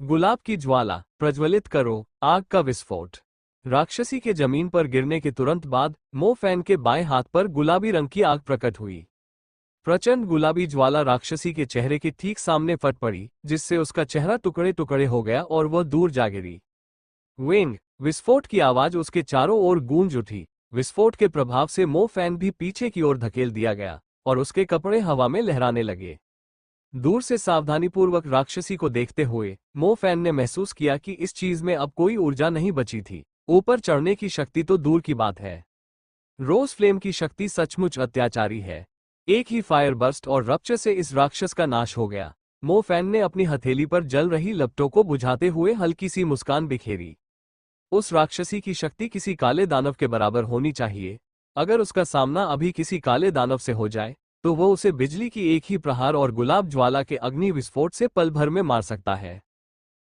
गुलाब की ज्वाला, प्रज्वलित करो, आग का विस्फोट। राक्षसी के जमीन पर गिरने के तुरंत बाद मो फैन के बाएं हाथ पर गुलाबी रंग की आग प्रकट हुई। प्रचंड गुलाबी ज्वाला राक्षसी के चेहरे के ठीक सामने फट पड़ी, जिससे उसका चेहरा टुकड़े टुकड़े हो गया और वह दूर जा गिरी। विंग, विस्फोट की आवाज उसके चारों ओर गूंज उठी। विस्फोट के प्रभाव से मो फैन भी पीछे की ओर धकेल दिया गया और उसके कपड़े हवा में लहराने लगे। दूर से सावधानीपूर्वक राक्षसी को देखते हुए मो फैन ने महसूस किया कि इस चीज में अब कोई ऊर्जा नहीं बची थी। ऊपर चढ़ने की शक्ति तो दूर की बात है, रोज फ्लेम की शक्ति सचमुच अत्याचारी है। एक ही फायर बर्स्ट और रप्चर से इस राक्षस का नाश हो गया। मो फैन ने अपनी हथेली पर जल रही लपटों को बुझाते हुए हल्की सी मुस्कान बिखेरी। उस राक्षसी की शक्ति किसी काले दानव के बराबर होनी चाहिए। अगर उसका सामना अभी किसी काले दानव से हो जाए तो वो उसे बिजली की एक ही प्रहार और गुलाब ज्वाला के अग्नि विस्फोट से पल भर में मार सकता है।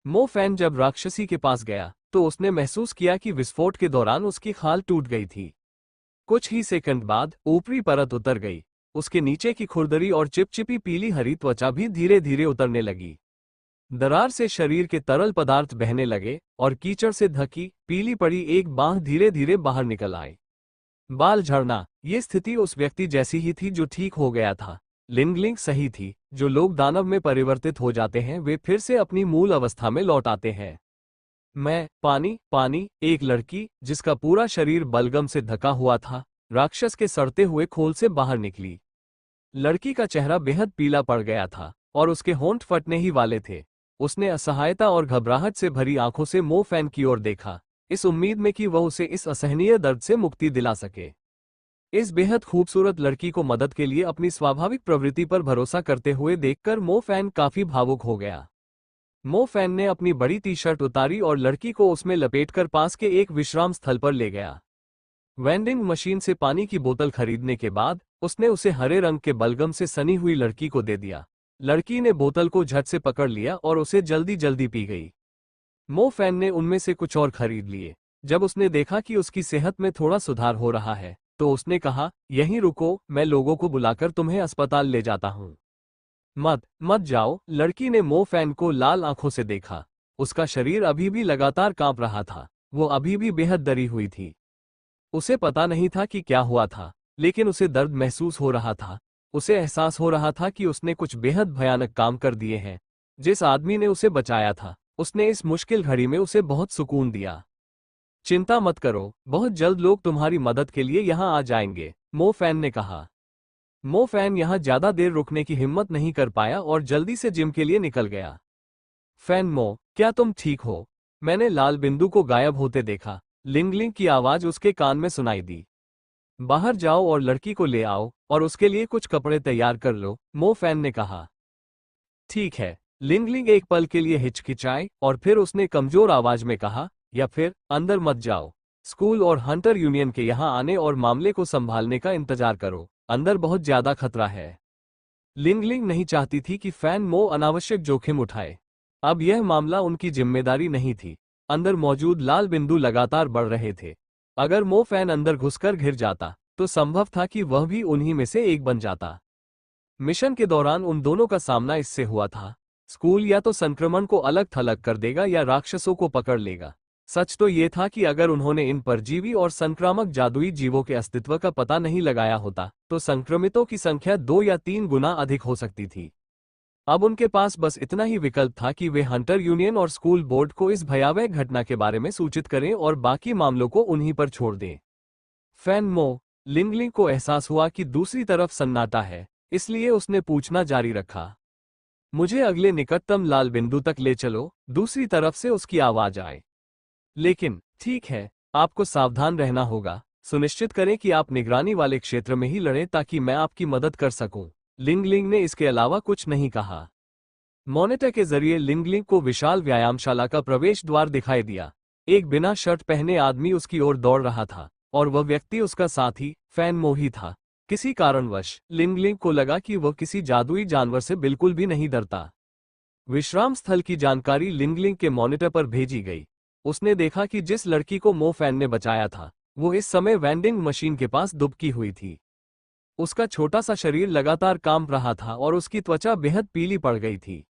मो फैन जब राक्षसी के पास गया तो उसने महसूस किया कि विस्फोट के दौरान उसकी खाल टूट गई थी। कुछ ही सेकंड बाद ऊपरी परत उतर गई। उसके नीचे की खुरदरी और चिपचिपी पीली हरी त्वचा भी धीरे धीरे उतरने लगी। दरार से शरीर के तरल पदार्थ बहने लगे और कीचड़ से ढकी पीली पड़ी एक बांह धीरे धीरे बाहर निकल आई। बाल झड़ना, ये स्थिति उस व्यक्ति जैसी ही थी जो ठीक हो गया था। लिंगलिंग सही थी। जो लोग दानव में परिवर्तित हो जाते हैं वे फिर से अपनी मूल अवस्था में लौट आते हैं। मैं पानी पानी, एक लड़की जिसका पूरा शरीर बलगम से ढका हुआ था राक्षस के सड़ते हुए खोल से बाहर निकली। लड़की का चेहरा बेहद पीला पड़ गया था और उसके होंठ फटने ही वाले थे। उसने असहायता और घबराहट से भरी आंखों से मो फैन की ओर देखा, इस उम्मीद में कि वह उसे इस असहनीय दर्द से मुक्ति दिला सके। इस बेहद खूबसूरत लड़की को मदद के लिए अपनी स्वाभाविक प्रवृत्ति पर भरोसा करते हुए देखकर मो फैन काफी भावुक हो गया। मो फैन ने अपनी बड़ी टी शर्ट उतारी और लड़की को उसमें लपेटकर पास के एक विश्राम स्थल पर ले गया। वेंडिंग मशीन से पानी की बोतल खरीदने के बाद उसने उसे हरे रंग के बलगम से सनी हुई लड़की को दे दिया। लड़की ने बोतल को झट से पकड़ लिया और उसे जल्दी जल्दी पी गई। मो फैन ने उनमें से कुछ और खरीद लिए। जब उसने देखा कि उसकी सेहत में थोड़ा सुधार हो रहा है तो उसने कहा, यहीं रुको, मैं लोगों को बुलाकर तुम्हें अस्पताल ले जाता हूँ। मत मत जाओ। लड़की ने मो फैन को लाल आंखों से देखा। उसका शरीर अभी भी लगातार कांप रहा था। वो अभी भी बेहद डरी हुई थी। उसे पता नहीं था कि क्या हुआ था, लेकिन उसे दर्द महसूस हो रहा था। उसे एहसास हो रहा था कि उसने कुछ बेहद भयानक काम कर दिए हैं। जिस आदमी ने उसे बचाया था उसने इस मुश्किल घड़ी में उसे बहुत सुकून दिया। चिंता मत करो, बहुत जल्द लोग तुम्हारी मदद के लिए यहाँ आ जाएंगे, मो फैन ने कहा। मो फैन यहाँ ज्यादा देर रुकने की हिम्मत नहीं कर पाया और जल्दी से जिम के लिए निकल गया। फैन मो, क्या तुम ठीक हो? मैंने लाल बिंदु को गायब होते देखा। लिंगलिंग की आवाज उसके कान में सुनाई दी। बाहर जाओ और लड़की को ले आओ और उसके लिए कुछ कपड़े तैयार कर लो, मो फैन ने कहा। ठीक है। लिंगलिंग एक पल के लिए हिचकिचाई और फिर उसने कमजोर आवाज में कहा, या फिर अंदर मत जाओ। स्कूल और हंटर यूनियन के यहाँ आने और मामले को संभालने का इंतजार करो। अंदर बहुत ज्यादा खतरा है। लिंगलिंग नहीं चाहती थी कि फैन मो अनावश्यक जोखिम उठाए। अब यह मामला उनकी जिम्मेदारी नहीं थी। अंदर मौजूद लाल बिंदु लगातार बढ़ रहे थे। अगर मो फैन अंदर घुसकर घिर जाता तो संभव था कि वह भी उन्हीं में से एक बन जाता। मिशन के दौरान उन दोनों का सामना इससे हुआ था। स्कूल या तो संक्रमण को अलग थलग कर देगा या राक्षसों को पकड़ लेगा। सच तो ये था कि अगर उन्होंने इन परजीवी और संक्रामक जादुई जीवों के अस्तित्व का पता नहीं लगाया होता तो संक्रमितों की संख्या 2 या 3 गुना अधिक हो सकती थी। अब उनके पास बस इतना ही विकल्प था कि वे हंटर यूनियन और स्कूल बोर्ड को इस भयावह घटना के बारे में सूचित करें और बाकी मामलों को उन्हीं पर छोड़ दें। फैन मो लिंगलिंग को एहसास हुआ कि दूसरी तरफ सन्नाटा है, इसलिए उसने पूछना जारी रखा, मुझे अगले निकटतम लाल बिंदु तक ले चलो। दूसरी तरफ से उसकी आवाज आए, लेकिन ठीक है, आपको सावधान रहना होगा। सुनिश्चित करें कि आप निगरानी वाले क्षेत्र में ही लड़ें ताकि मैं आपकी मदद कर सकूं। लिंगलिंग ने इसके अलावा कुछ नहीं कहा। मॉनिटर के जरिए लिंगलिंग को विशाल व्यायामशाला का प्रवेश द्वार दिखाई दिया। एक बिना शर्ट पहने आदमी उसकी ओर दौड़ रहा था और वह व्यक्ति उसका साथी फैन मो ही था। किसी कारणवश लिंगलिंग को लगा कि वह किसी जादुई जानवर से बिल्कुल भी नहीं डरता। विश्राम स्थल की जानकारी लिंगलिंग के मॉनिटर पर भेजी गई। उसने देखा कि जिस लड़की को मो फैन ने बचाया था वो इस समय वेंडिंग मशीन के पास दुबकी हुई थी। उसका छोटा सा शरीर लगातार कांप रहा था और उसकी त्वचा बेहद पीली पड़ गई थी।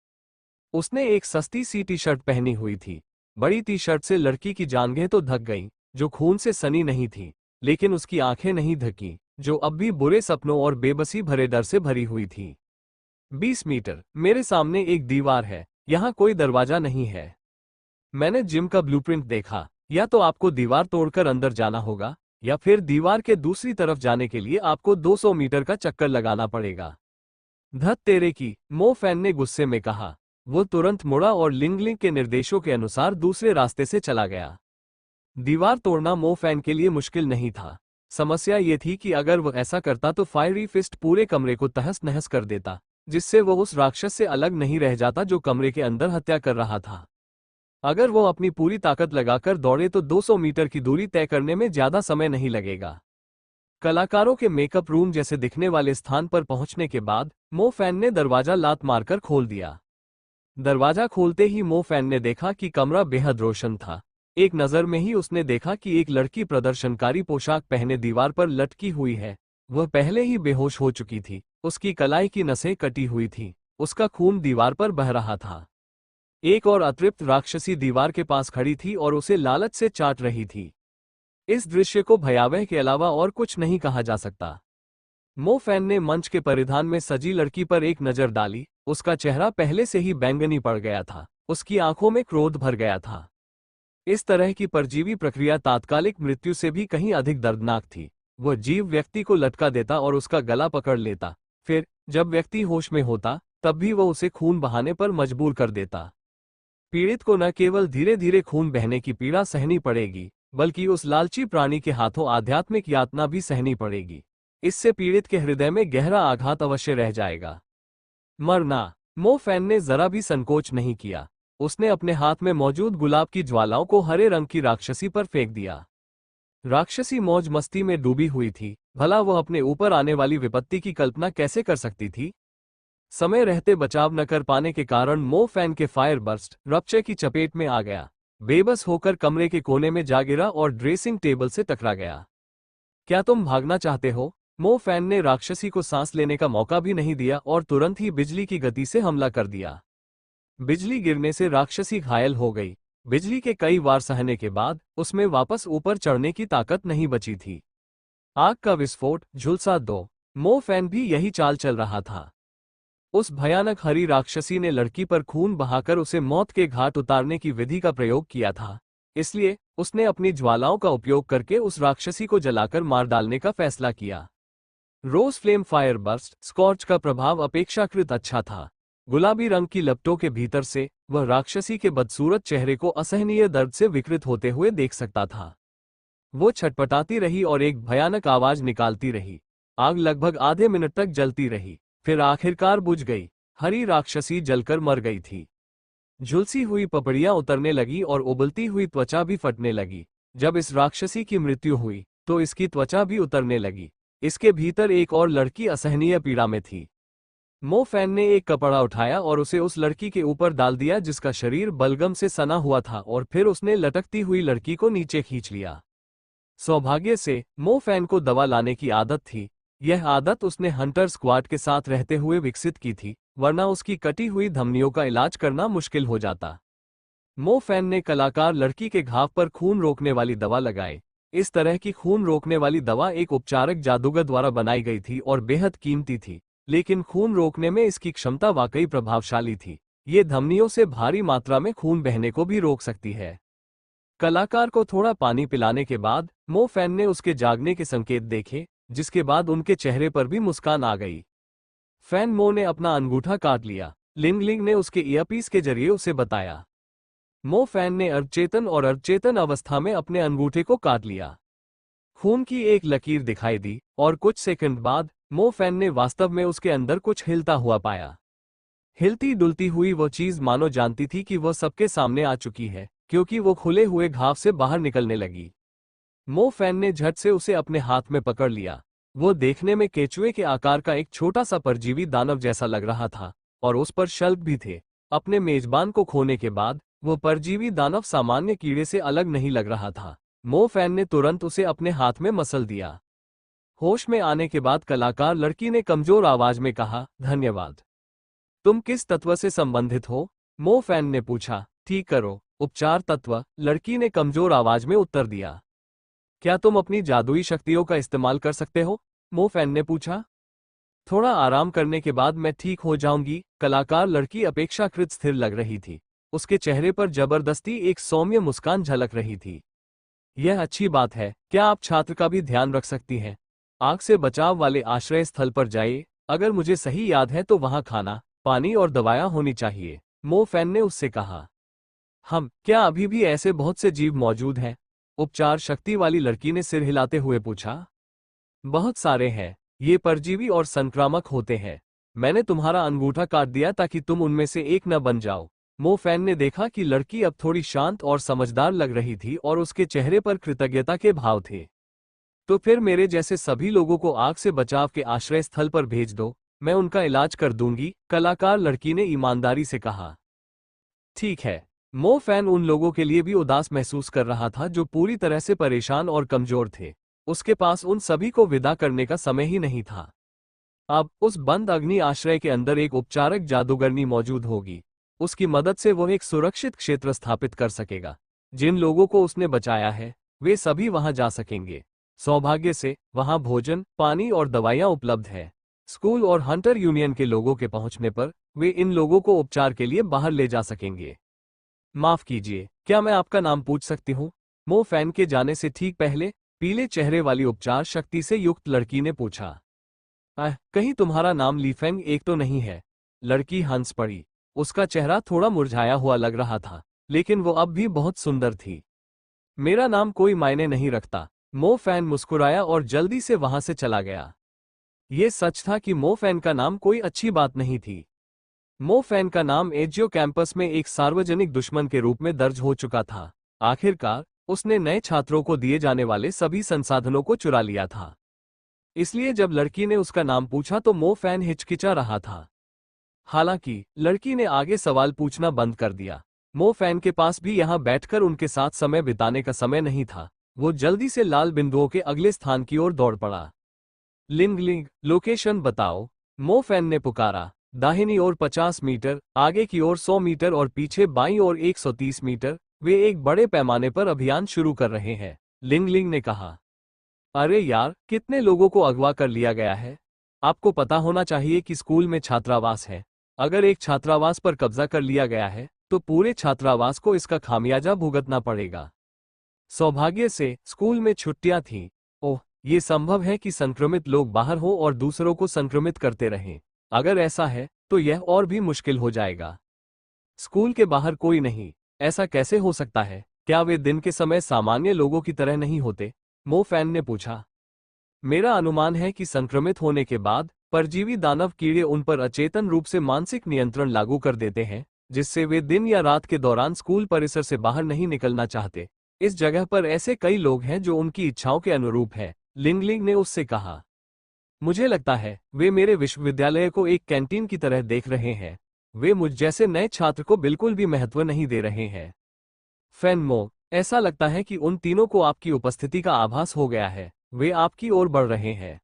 उसने एक सस्ती सी टी शर्ट पहनी हुई थी। बड़ी टी शर्ट से लड़की की जांघें तो ढक गईं, जो खून से सनी नहीं थी, लेकिन उसकी आंखें नहीं ढकी, जो अब भी बुरे सपनों और बेबसी भरे डर से भरी हुई थी। 20 मीटर मेरे सामने एक दीवार है, यहाँ कोई दरवाजा नहीं है। मैंने जिम का ब्लूप्रिंट देखा, या तो आपको दीवार तोड़कर अंदर जाना होगा या फिर दीवार के दूसरी तरफ जाने के लिए आपको 200 मीटर का चक्कर लगाना पड़ेगा। धत तेरे की, मो फैन ने गुस्से में कहा। वो तुरंत मुड़ा और लिंगलिंग के निर्देशों के अनुसार दूसरे रास्ते से चला गया। दीवार तोड़ना मो फैन के लिए मुश्किल नहीं था। समस्या ये थी कि अगर वह ऐसा करता तो फायरी फिस्ट पूरे कमरे को तहस नहस कर देता, जिससे वह उस राक्षस से अलग नहीं रह जाता जो कमरे के अंदर हत्या कर रहा था। अगर वो अपनी पूरी ताकत लगाकर दौड़े तो 200 मीटर की दूरी तय करने में ज्यादा समय नहीं लगेगा। कलाकारों के मेकअप रूम जैसे दिखने वाले स्थान पर पहुंचने के बाद मो फैन ने दरवाजा लात मारकर खोल दिया। दरवाजा खोलते ही मो फैन ने देखा कि कमरा बेहद रोशन था। एक नज़र में ही उसने देखा कि एक लड़की प्रदर्शनकारी पोशाक पहने दीवार पर लटकी हुई है। वह पहले ही बेहोश हो चुकी थी, उसकी कलाई की नसें कटी हुई थीं, उसका खून दीवार पर बह रहा था। एक और अतृप्त राक्षसी दीवार के पास खड़ी थी और उसे लालच से चाट रही थी। इस दृश्य को भयावह के अलावा और कुछ नहीं कहा जा सकता। मो फैन ने मंच के परिधान में सजी लड़की पर एक नज़र डाली। उसका चेहरा पहले से ही बैंगनी पड़ गया था, उसकी आंखों में क्रोध भर गया था। इस तरह की परजीवी प्रक्रिया तात्कालिक मृत्यु से भी कहीं अधिक दर्दनाक थी। वह जीव व्यक्ति को लटका देता और उसका गला पकड़ लेता, फिर जब व्यक्ति होश में होता तब भी वह उसे खून बहाने पर मजबूर कर देता। पीड़ित को न केवल धीरे धीरे खून बहने की पीड़ा सहनी पड़ेगी, बल्कि उस लालची प्राणी के हाथों आध्यात्मिक यातना भी सहनी पड़ेगी। इससे पीड़ित के हृदय में गहरा आघात अवश्य रह जाएगा। मरना, मो फैन ने जरा भी संकोच नहीं किया। उसने अपने हाथ में मौजूद गुलाब की ज्वालाओं को हरे रंग की राक्षसी पर फेंक दिया। राक्षसी मौज मस्ती में डूबी हुई थी। भला वह अपने ऊपर आने वाली विपत्ति की कल्पना कैसे कर सकती थी। समय रहते बचाव न कर पाने के कारण मो फैन के फायर बर्स्ट रप्चर की चपेट में आ गया। बेबस होकर कमरे के कोने में जा गिरा और ड्रेसिंग टेबल से टकरा गया। क्या तुम भागना चाहते हो? मो फैन ने राक्षसी को सांस लेने का मौका भी नहीं दिया और तुरंत ही बिजली की गति से हमला कर दिया। बिजली गिरने से राक्षसी घायल हो गई। बिजली के कई वार सहने के बाद उसमें वापस ऊपर चढ़ने की ताकत नहीं बची थी। आग का विस्फोट, झुलसा 2। मो फैन भी यही चाल चल रहा था। उस भयानक हरी राक्षसी ने लड़की पर खून बहाकर उसे मौत के घाट उतारने की विधि का प्रयोग किया था, इसलिए उसने अपनी ज्वालाओं का उपयोग करके उस राक्षसी को जलाकर मार डालने का फैसला किया। रोज फ्लेम फायर बर्स्ट स्कॉर्च का प्रभाव अपेक्षाकृत अच्छा था। गुलाबी रंग की लपटों के भीतर से वह राक्षसी के बदसूरत चेहरे को असहनीय दर्द से विकृत होते हुए देख सकता था। वो छटपटाती रही और एक भयानक आवाज निकालती रही। आग लगभग आधे मिनट तक जलती रही, फिर आखिरकार बुझ गई। हरी राक्षसी जलकर मर गई थी। झुलसी हुई पपड़ियां उतरने लगी और उबलती हुई त्वचा भी फटने लगी। जब इस राक्षसी की मृत्यु हुई तो इसकी त्वचा भी उतरने लगी। इसके भीतर एक और लड़की असहनीय पीड़ा में थी। मो फैन ने एक कपड़ा उठाया और उसे उस लड़की के ऊपर डाल दिया जिसका शरीर बलगम से सना हुआ था, और फिर उसने लटकती हुई लड़की को नीचे खींच लिया। सौभाग्य से मो फैन को दवा लाने की आदत थी, यह आदत उसने हंटर स्क्वाड के साथ रहते हुए विकसित की थी, वरना उसकी कटी हुई धमनियों का इलाज करना मुश्किल हो जाता। मो फैन ने कलाकार लड़की के घाव पर खून रोकने वाली दवा लगाई। इस तरह की खून रोकने वाली दवा एक उपचारक जादूगर द्वारा बनाई गई थी और बेहद कीमती थी, लेकिन खून रोकने में इसकी क्षमता वाकई प्रभावशाली थी। ये धमनियों से भारी मात्रा में खून बहने को भी रोक सकती है। कलाकार को थोड़ा पानी पिलाने के बाद मो फैन ने उसके जागने के संकेत देखे, जिसके बाद उनके चेहरे पर भी मुस्कान आ गई। फैन मो ने अपना अंगूठा काट लिया, लिंग लिंग ने उसके ईयरपीस के जरिए उसे बताया। मो फैन ने अर्धचेतन और अर्धचेतन अवस्था में अपने अंगूठे को काट लिया। खून की एक लकीर दिखाई दी और कुछ सेकंड बाद मो फैन ने वास्तव में उसके अंदर कुछ हिलता हुआ पाया। हिलती डुलती हुई वो चीज मानो जानती थी कि वह सबके सामने आ चुकी है, क्योंकि वो खुले हुए घाव से बाहर निकलने लगी। मो फैन ने झट से उसे अपने हाथ में पकड़ लिया। वो देखने में केचुए के आकार का एक छोटा सा परजीवी दानव जैसा लग रहा था, और उस पर शल्क भी थे। अपने मेजबान को खोने के बाद वो परजीवी दानव सामान्य कीड़े से अलग नहीं लग रहा था। मो फैन ने तुरंत उसे अपने हाथ में मसल दिया। होश में आने के बाद कलाकार लड़की ने कमजोर आवाज में कहा, धन्यवाद। तुम किस तत्व से संबंधित हो? मो फैन ने पूछा। ठीक करो, उपचार तत्व, लड़की ने कमजोर आवाज में उत्तर दिया। क्या तुम अपनी जादुई शक्तियों का इस्तेमाल कर सकते हो? मो फैन ने पूछा। थोड़ा आराम करने के बाद मैं ठीक हो जाऊंगी। कलाकार लड़की अपेक्षाकृत स्थिर लग रही थी। उसके चेहरे पर जबरदस्ती एक सौम्य मुस्कान झलक रही थी। यह अच्छी बात है। क्या आप छात्र का भी ध्यान रख सकती हैं? आग से बचाव वाले आश्रय स्थल पर जाइए। अगर मुझे सही याद है तो वहां खाना, पानी और दवाएं होनी चाहिए, मो फैन ने उससे कहा। क्या अभी भी ऐसे बहुत से जीव मौजूद हैं? उपचार शक्ति वाली लड़की ने सिर हिलाते हुए पूछा। बहुत सारे हैं। ये परजीवी और संक्रामक होते हैं। मैंने तुम्हारा अंगूठा काट दिया ताकि तुम उनमें से एक न बन जाओ। मो फैन ने देखा कि लड़की अब थोड़ी शांत और समझदार लग रही थी और उसके चेहरे पर कृतज्ञता के भाव थे। तो फिर मेरे जैसे सभी लोगों को आग से बचाव के आश्रय स्थल पर भेज दो, मैं उनका इलाज कर दूंगी, कलाकार लड़की ने ईमानदारी से कहा। ठीक है। मो फैन उन लोगों के लिए भी उदास महसूस कर रहा था जो पूरी तरह से परेशान और कमजोर थे। उसके पास उन सभी को विदा करने का समय ही नहीं था। अब उस बंद अग्नि आश्रय के अंदर एक उपचारक जादूगरनी मौजूद होगी। उसकी मदद से वह एक सुरक्षित क्षेत्र स्थापित कर सकेगा। जिन लोगों को उसने बचाया है वे सभी वहां जा सकेंगे। सौभाग्य से वहां भोजन, पानी और दवाइयां उपलब्ध है। स्कूल और हंटर यूनियन के लोगों के पहुंचने पर वे इन लोगों को उपचार के लिए बाहर ले जा सकेंगे। माफ कीजिए, क्या मैं आपका नाम पूछ सकती हूँ? मो फैन के जाने से ठीक पहले पीले चेहरे वाली उपचार शक्ति से युक्त लड़की ने पूछा। कहीं तुम्हारा नाम लीफेंग एक तो नहीं है? लड़की हंस पड़ी। उसका चेहरा थोड़ा मुरझाया हुआ लग रहा था, लेकिन वो अब भी बहुत सुंदर थी। मेरा नाम कोई मायने नहीं रखता। मो फैन मुस्कुराया और जल्दी से वहां से चला गया। ये सच था कि मो फैन का नाम कोई अच्छी बात नहीं थी। मो फैन का नाम एजियो कैंपस में एक सार्वजनिक दुश्मन के रूप में दर्ज हो चुका था। आखिरकार उसने नए छात्रों को दिए जाने वाले सभी संसाधनों को चुरा लिया था। इसलिए जब लड़की ने उसका नाम पूछा तो मो फैन हिचकिचा रहा था। हालांकि लड़की ने आगे सवाल पूछना बंद कर दिया। मो फैन के पास भी यहां बैठकर उनके साथ समय बिताने का समय नहीं था। वो जल्दी से लाल बिंदुओं के अगले स्थान की ओर दौड़ पड़ा। लिंग लिंग, लोकेशन बताओ, मो फैन ने पुकारा। दाहिनी ओर 50 मीटर, आगे की ओर 100 मीटर और पीछे बाईं ओर 130 मीटर। वे एक बड़े पैमाने पर अभियान शुरू कर रहे हैं, लिंग लिंग ने कहा। अरे यार, कितने लोगों को अगवा कर लिया गया है? आपको पता होना चाहिए कि स्कूल में छात्रावास है। अगर एक छात्रावास पर कब्जा कर लिया गया है तो पूरे छात्रावास को इसका खामियाजा भुगतना पड़ेगा। सौभाग्य से स्कूल में छुट्टियां थीं। ओह, ये संभव है कि संक्रमित लोग बाहर हों और दूसरों को संक्रमित करते रहें। अगर ऐसा है तो यह और भी मुश्किल हो जाएगा। स्कूल के बाहर कोई नहीं, ऐसा कैसे हो सकता है? क्या वे दिन के समय सामान्य लोगों की तरह नहीं होते? मो फैन ने पूछा। मेरा अनुमान है कि संक्रमित होने के बाद परजीवी दानव कीड़े उन पर अचेतन रूप से मानसिक नियंत्रण लागू कर देते हैं, जिससे वे दिन या रात के दौरान स्कूल परिसर से बाहर नहीं निकलना चाहते। इस जगह पर ऐसे कई लोग हैं जो उनकी इच्छाओं के अनुरूप हैं, लिंगलिंग ने उससे कहा। मुझे लगता है वे मेरे विश्वविद्यालय को एक कैंटीन की तरह देख रहे हैं। वे मुझ जैसे नए छात्र को बिल्कुल भी महत्व नहीं दे रहे हैं। फैनमो, ऐसा लगता है कि उन तीनों को आपकी उपस्थिति का आभास हो गया है। वे आपकी ओर बढ़ रहे हैं।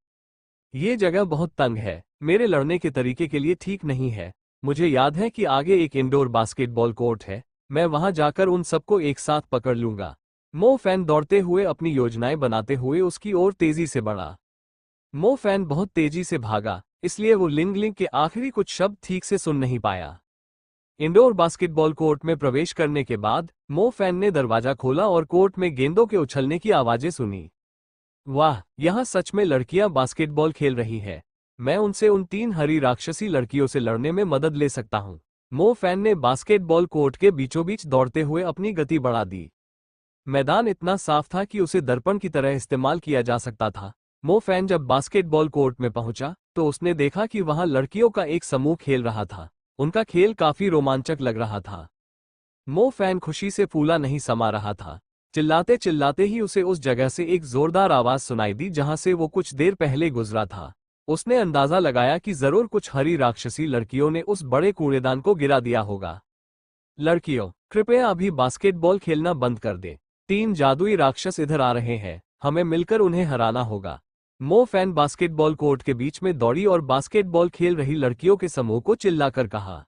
ये जगह बहुत तंग है, मेरे लड़ने के तरीके के लिए ठीक नहीं है। मुझे याद है कि आगे एक इंडोर बास्केटबॉल कोर्ट है, मैं वहां जाकर उन सबको एक साथ पकड़ लूंगा। मो फैन दौड़ते हुए अपनी योजनाएं बनाते हुए उसकी ओर तेजी से बढ़ा। मो फैन बहुत तेजी से भागा, इसलिए वो लिंग लिंग के आखिरी कुछ शब्द ठीक से सुन नहीं पाया। इंडोर बास्केटबॉल कोर्ट में प्रवेश करने के बाद मो फैन ने दरवाजा खोला और कोर्ट में गेंदों के उछलने की आवाजें सुनी। वाह, यहाँ सच में लड़कियां बास्केटबॉल खेल रही है। मैं उनसे उन 3 हरी राक्षसी लड़कियों से लड़ने में मदद ले सकता हूँ। मो फैन ने बास्केटबॉल कोर्ट के बीचों बीच दौड़ते हुए अपनी गति बढ़ा दी। मैदान इतना साफ था कि उसे दर्पण की तरह इस्तेमाल किया जा सकता था। मो फैन जब बास्केटबॉल कोर्ट में पहुंचा तो उसने देखा कि वहां लड़कियों का एक समूह खेल रहा था। उनका खेल काफी रोमांचक लग रहा था। मो फैन खुशी से फूला नहीं समा रहा था। चिल्लाते चिल्लाते ही उसे उस जगह से एक जोरदार आवाज सुनाई दी जहां से वो कुछ देर पहले गुजरा था। उसने अंदाजा लगाया कि जरूर कुछ हरी राक्षसी लड़कियों ने उस बड़े कूड़ेदान को गिरा दिया होगा। लड़कियों, कृपया अभी बास्केटबॉल खेलना बंद कर दे। 3 जादुई राक्षस इधर आ रहे हैं, हमें मिलकर उन्हें हराना होगा। मो फैन बास्केटबॉल कोर्ट के बीच में दौड़ी और बास्केटबॉल खेल रही लड़कियों के समूह को चिल्लाकर कहा।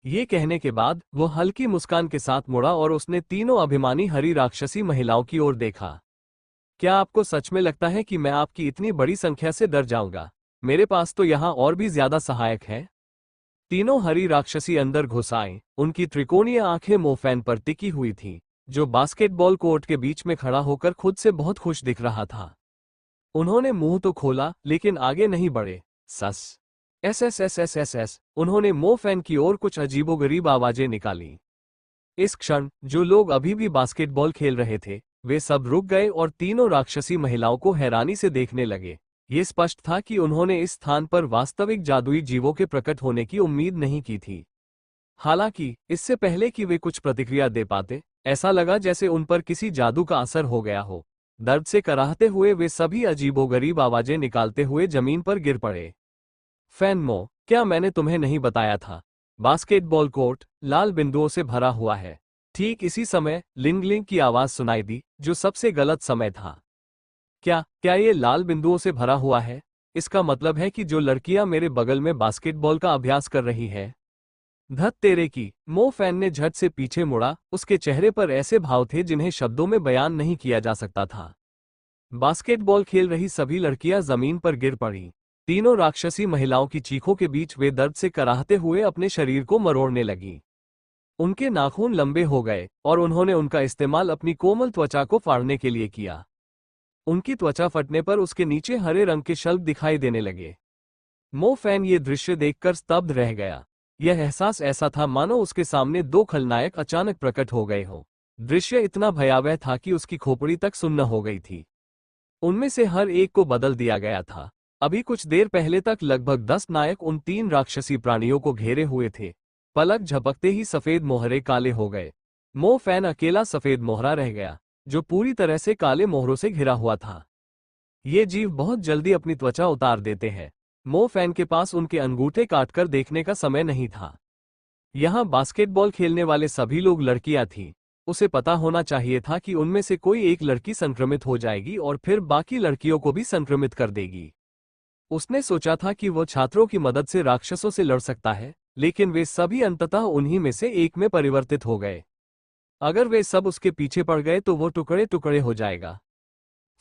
ये कहने के बाद वो हल्की मुस्कान के साथ मुड़ा और उसने तीनों अभिमानी हरी राक्षसी महिलाओं की ओर देखा। क्या आपको सच में लगता है कि मैं आपकी इतनी बड़ी संख्या से डर जाऊंगा? मेरे पास तो यहाँ और भी ज्यादा सहायक हैं। तीनों हरी राक्षसी अंदर घुस आए। उनकी त्रिकोणीय आंखें मो फैन पर टिकी हुई थीं, जो बास्केटबॉल कोर्ट के बीच में खड़ा होकर खुद से बहुत खुश दिख रहा था। उन्होंने मुंह तो खोला लेकिन आगे नहीं बढ़े। सस एस एस एस एस एस एस। उन्होंने मो फैन की ओर कुछ अजीबोगरीब आवाजें निकाली। इस क्षण जो लोग अभी भी बास्केटबॉल खेल रहे थे वे सब रुक गए और तीनों राक्षसी महिलाओं को हैरानी से देखने लगे। ये स्पष्ट था कि उन्होंने इस स्थान पर वास्तविक जादुई जीवों के प्रकट होने की उम्मीद नहीं की थी। हालांकि इससे पहले कि वे कुछ प्रतिक्रिया दे पाते, ऐसा लगा जैसे उन पर किसी जादू का असर हो गया हो। दर्द से कराहते हुए वे सभी अजीबोगरीब आवाजें निकालते हुए जमीन पर गिर पड़े। फैनमो, क्या मैंने तुम्हें नहीं बताया था? बास्केटबॉल कोर्ट लाल बिंदुओं से भरा हुआ है। ठीक इसी समय लिंग लिंग की आवाज सुनाई दी, जो सबसे गलत समय था। क्या ये लाल बिंदुओं से भरा हुआ है? इसका मतलब है कि जो लड़कियां मेरे बगल में बास्केटबॉल का अभ्यास कर रही है। धत तेरे की। मो फैन ने झट से पीछे मुड़ा, उसके चेहरे पर ऐसे भाव थे जिन्हें शब्दों में बयान नहीं किया जा सकता था। बास्केटबॉल खेल रही सभी लड़कियां जमीन पर गिर पड़ी। तीनों राक्षसी महिलाओं की चीखों के बीच वे दर्द से कराहते हुए अपने शरीर को मरोड़ने लगी। उनके नाखून लंबे हो गए और उन्होंने उनका इस्तेमाल अपनी कोमल त्वचा को फाड़ने के लिए किया। उनकी त्वचा फटने पर उसके नीचे हरे रंग के शल्क दिखाई देने लगे। मो फैन ये दृश्य देखकर स्तब्ध रह गया। यह एहसास ऐसा था मानो उसके सामने 2 खलनायक अचानक प्रकट हो गए हों। दृश्य इतना भयावह था कि उसकी खोपड़ी तक सुन्न हो गई थी। उनमें से हर एक को बदल दिया गया था। अभी कुछ देर पहले तक लगभग 10 नायक उन 3 राक्षसी प्राणियों को घेरे हुए थे। पलक झपकते ही सफेद मोहरे काले हो गए। मो फैन अकेला सफेद मोहरा रह गया, जो पूरी तरह से काले मोहरों से घिरा हुआ था। ये जीव बहुत जल्दी अपनी त्वचा उतार देते हैं। मो फैन के पास उनके अंगूठे काटकर देखने का समय नहीं था। यहाँ बास्केटबॉल खेलने वाले सभी लोग लड़कियां थीं। उसे पता होना चाहिए था कि उनमें से कोई एक लड़की संक्रमित हो जाएगी और फिर बाकी लड़कियों को भी संक्रमित कर देगी। उसने सोचा था कि वो छात्रों की मदद से राक्षसों से लड़ सकता है, लेकिन वे सभी अंततः उन्हीं में से एक में परिवर्तित हो गए। अगर वे सब उसके पीछे पड़ गए तो वो टुकड़े टुकड़े हो जाएगा।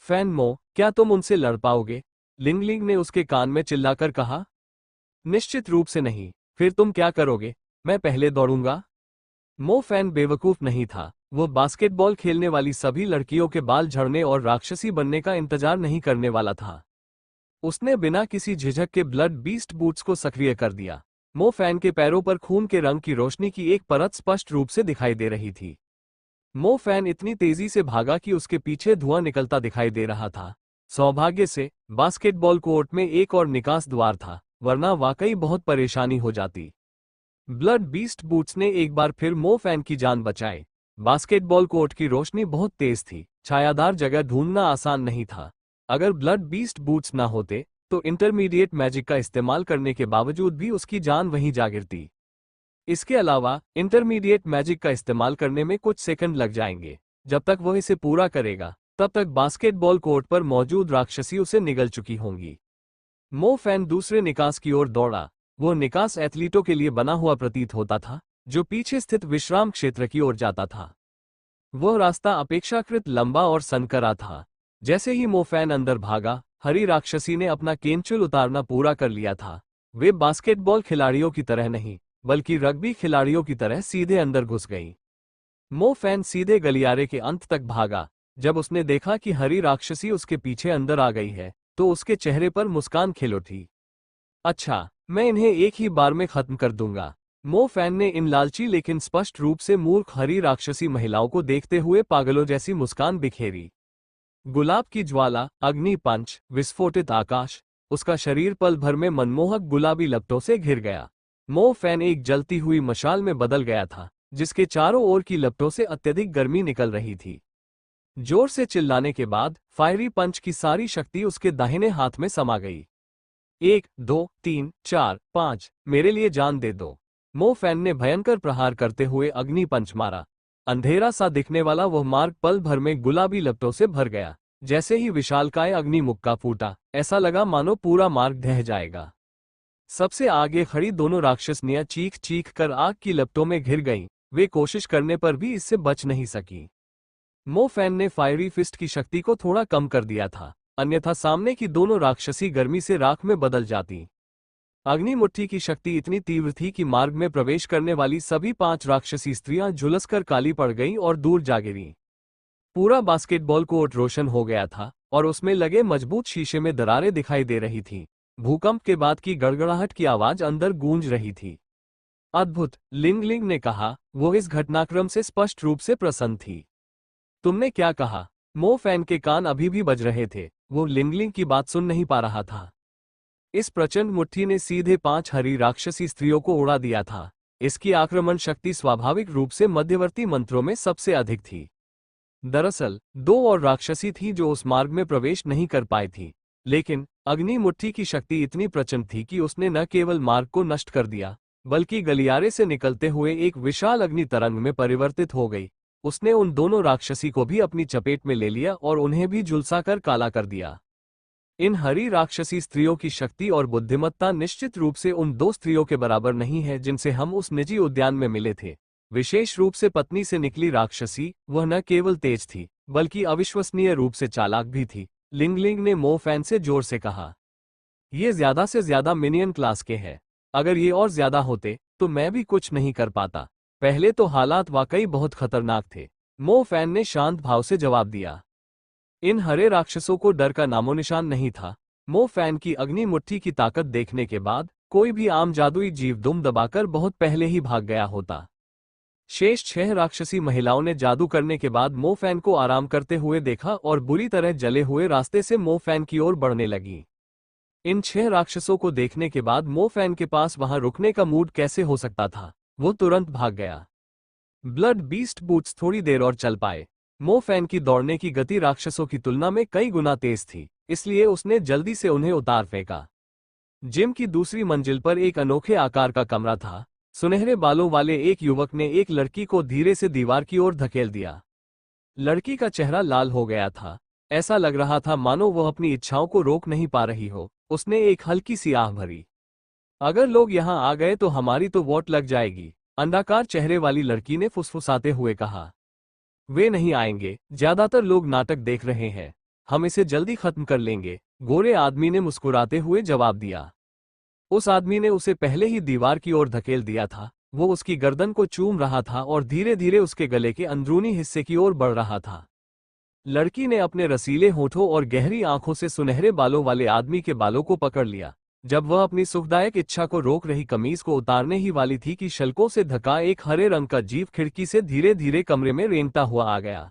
फैनमो, क्या तुम उनसे लड़ पाओगे? लिंगलिंग ने उसके कान में चिल्लाकर कहा। निश्चित रूप से नहीं। फिर तुम क्या करोगे? मैं पहले दौड़ूंगा। मो फैन बेवकूफ नहीं था। वो बास्केटबॉल खेलने वाली सभी लड़कियों के बाल झड़ने और राक्षसी बनने का इंतजार नहीं करने वाला था। उसने बिना किसी झिझक के ब्लड बीस्ट बूट्स को सक्रिय कर दिया। मो फैन के पैरों पर खून के रंग की रोशनी की एक परत स्पष्ट रूप से दिखाई दे रही थी। मो फैन इतनी तेजी से भागा कि उसके पीछे धुआं निकलता दिखाई दे रहा था। सौभाग्य से बास्केटबॉल कोर्ट में एक और निकास द्वार था, वरना वाकई बहुत परेशानी हो जाती। ब्लड बीस्ट बूट्स ने एक बार फिर मो फैन की जान बचाई। बास्केटबॉल कोर्ट की रोशनी बहुत तेज थी, छायादार जगह ढूंढना आसान नहीं था। अगर ब्लड बीस्ट बूट्स ना होते तो इंटरमीडिएट मैजिक का इस्तेमाल करने के बावजूद भी उसकी जान वहीं जा गिरती। इसके अलावा इंटरमीडिएट मैजिक का इस्तेमाल करने में कुछ सेकंड लग जाएंगे। जब तक वह इसे पूरा करेगा तब तक बास्केटबॉल कोर्ट पर मौजूद राक्षसी उसे निगल चुकी होंगी। मो फैन दूसरे निकास की ओर दौड़ा। वो निकास एथलीटों के लिए बना हुआ प्रतीत होता था, जो पीछे स्थित विश्राम क्षेत्र की ओर जाता था। वह रास्ता अपेक्षाकृत लंबा और सनकरा था। जैसे ही मो फैन अंदर भागा, हरी राक्षसी ने अपना केंचुल उतारना पूरा कर लिया था। वे बास्केटबॉल खिलाड़ियों की तरह नहीं, बल्कि रग्बी खिलाड़ियों की तरह सीधे अंदर घुस गई। मो फैन सीधे गलियारे के अंत तक भागा। जब उसने देखा कि हरी राक्षसी उसके पीछे अंदर आ गई है, तो उसके चेहरे पर मुस्कान खिल उठी। अच्छा, मैं इन्हें एक ही बार में खत्म कर दूंगा। मो फैन ने इन लालची लेकिन स्पष्ट रूप से मूर्ख हरी राक्षसी महिलाओं को देखते हुए पागलों जैसी मुस्कान बिखेरी। गुलाब की ज्वाला, अग्नि पंच, विस्फोटित आकाश। उसका शरीर पल भर में मनमोहक गुलाबी लपटों से घिर गया। मो फैन एक जलती हुई मशाल में बदल गया था, जिसके चारों ओर की लपटों से अत्यधिक गर्मी निकल रही थी। जोर से चिल्लाने के बाद फायरी पंच की सारी शक्ति उसके दाहिने हाथ में समा गई। 1, 2, 3, 4, 5, मेरे लिए जान दे दो। मो फैन ने भयंकर प्रहार करते हुए अग्नि पंच मारा। अंधेरा सा दिखने वाला वह मार्ग पल भर में गुलाबी लपटों से भर गया। जैसे ही विशालकाय अग्नि मुक्का फूटा, ऐसा लगा मानो पूरा मार्ग ढह जाएगा। सबसे आगे खड़ी दोनों राक्षसनियां चीख चीख कर आग की लपटों में घिर गईं। वे कोशिश करने पर भी इससे बच नहीं सकी। मो फैन ने फायरी फिस्ट की शक्ति को थोड़ा कम कर दिया था, अन्यथा सामने की दोनों राक्षसी गर्मी से राख में बदल जाती। अग्नि मुट्ठी की शक्ति इतनी तीव्र थी कि मार्ग में प्रवेश करने वाली सभी 5 राक्षसी स्त्रियां झुलसकर काली पड़ गईं और दूर जा गिरीं। पूरा बास्केटबॉल कोर्ट रोशन हो गया था और उसमें लगे मजबूत शीशे में दरारें दिखाई दे रही थीं। भूकंप के बाद की गड़गड़ाहट की आवाज अंदर गूंज रही थी। अद्भुत, लिंग लिंग ने कहा। वो इस घटनाक्रम से स्पष्ट रूप से प्रसन्न थी। तुमने क्या कहा? मो फैन के कान अभी भी बज रहे थे। वो लिंगलिंग की बात सुन नहीं पा रहा था। इस प्रचंड मुट्ठी ने सीधे 5 हरी राक्षसी स्त्रियों को उड़ा दिया था। इसकी आक्रमण शक्ति स्वाभाविक रूप से मध्यवर्ती मंत्रों में सबसे अधिक थी। दरअसल 2 और राक्षसी थी जो उस मार्ग में प्रवेश नहीं कर पाई थी, लेकिन अग्नि मुट्ठी की शक्ति इतनी प्रचंड थी कि उसने न केवल मार्ग को नष्ट कर दिया, बल्कि गलियारे से निकलते हुए एक विशाल अग्नि तरंग में परिवर्तित हो गई। उसने उन दोनों राक्षसी को भी अपनी चपेट में ले लिया और उन्हें भी झुलसाकर काला कर दिया। इन हरी राक्षसी स्त्रियों की शक्ति और बुद्धिमत्ता निश्चित रूप से उन 2 स्त्रियों के बराबर नहीं है जिनसे हम उस निजी उद्यान में मिले थे। विशेष रूप से पत्नी से निकली राक्षसी, वह न केवल तेज थी, बल्कि अविश्वसनीय रूप से चालाक भी थी। लिंगलिंग ने मो फैन से जोर से कहा। ये ज्यादा से ज्यादा मिनियन क्लास के हैं। अगर ये और ज्यादा होते, तो मैं भी कुछ नहीं कर पाता। पहले तो हालात वाकई बहुत खतरनाक थे। मो फैन ने शांत भाव से जवाब दिया। इन हरे राक्षसों को डर का नामोनिशान नहीं था। मो फैन की अग्नि मुट्ठी की ताकत देखने के बाद कोई भी आम जादुई जीव दुम दबाकर बहुत पहले ही भाग गया होता। शेष 6 राक्षसी महिलाओं ने जादू करने के बाद मो फैन को आराम करते हुए देखा और बुरी तरह जले हुए रास्ते से मो फैन की ओर बढ़ने लगी। इन 6 राक्षसों को देखने के बाद मो फैन के पास वहां रुकने का मूड कैसे हो सकता था। वो तुरंत भाग गया। ब्लड बीस्ट बूट्स थोड़ी देर और चल पाए। मो फैन की दौड़ने की गति राक्षसों की तुलना में कई गुना तेज थी, इसलिए उसने जल्दी से उन्हें उतार फेंका। जिम की दूसरी मंजिल पर एक अनोखे आकार का कमरा था। सुनहरे बालों वाले एक युवक ने एक लड़की को धीरे से दीवार की ओर धकेल दिया। लड़की का चेहरा लाल हो गया था। ऐसा लग रहा था मानो वह अपनी इच्छाओं को रोक नहीं पा रही हो। उसने एक हल्की सी आह भरी। अगर लोग यहाँ आ गए तो हमारी तो वोट लग जाएगी, अंडाकार चेहरे वाली लड़की ने फुसफुसाते हुए कहा। वे नहीं आएंगे, ज्यादातर लोग नाटक देख रहे हैं। हम इसे जल्दी खत्म कर लेंगे, गोरे आदमी ने मुस्कुराते हुए जवाब दिया। उस आदमी ने उसे पहले ही दीवार की ओर धकेल दिया था। वो उसकी गर्दन को चूम रहा था और धीरे धीरे उसके गले के अंदरूनी हिस्से की ओर बढ़ रहा था। लड़की ने अपने रसीले होठों और गहरी आंखों से सुनहरे बालों वाले आदमी के बालों को पकड़ लिया। जब वह अपनी सुखदायक इच्छा को रोक रही कमीज को उतारने ही वाली थी कि शल्कों से ढका एक हरे रंग का जीव खिड़की से धीरे धीरे कमरे में रेंगता हुआ आ गया।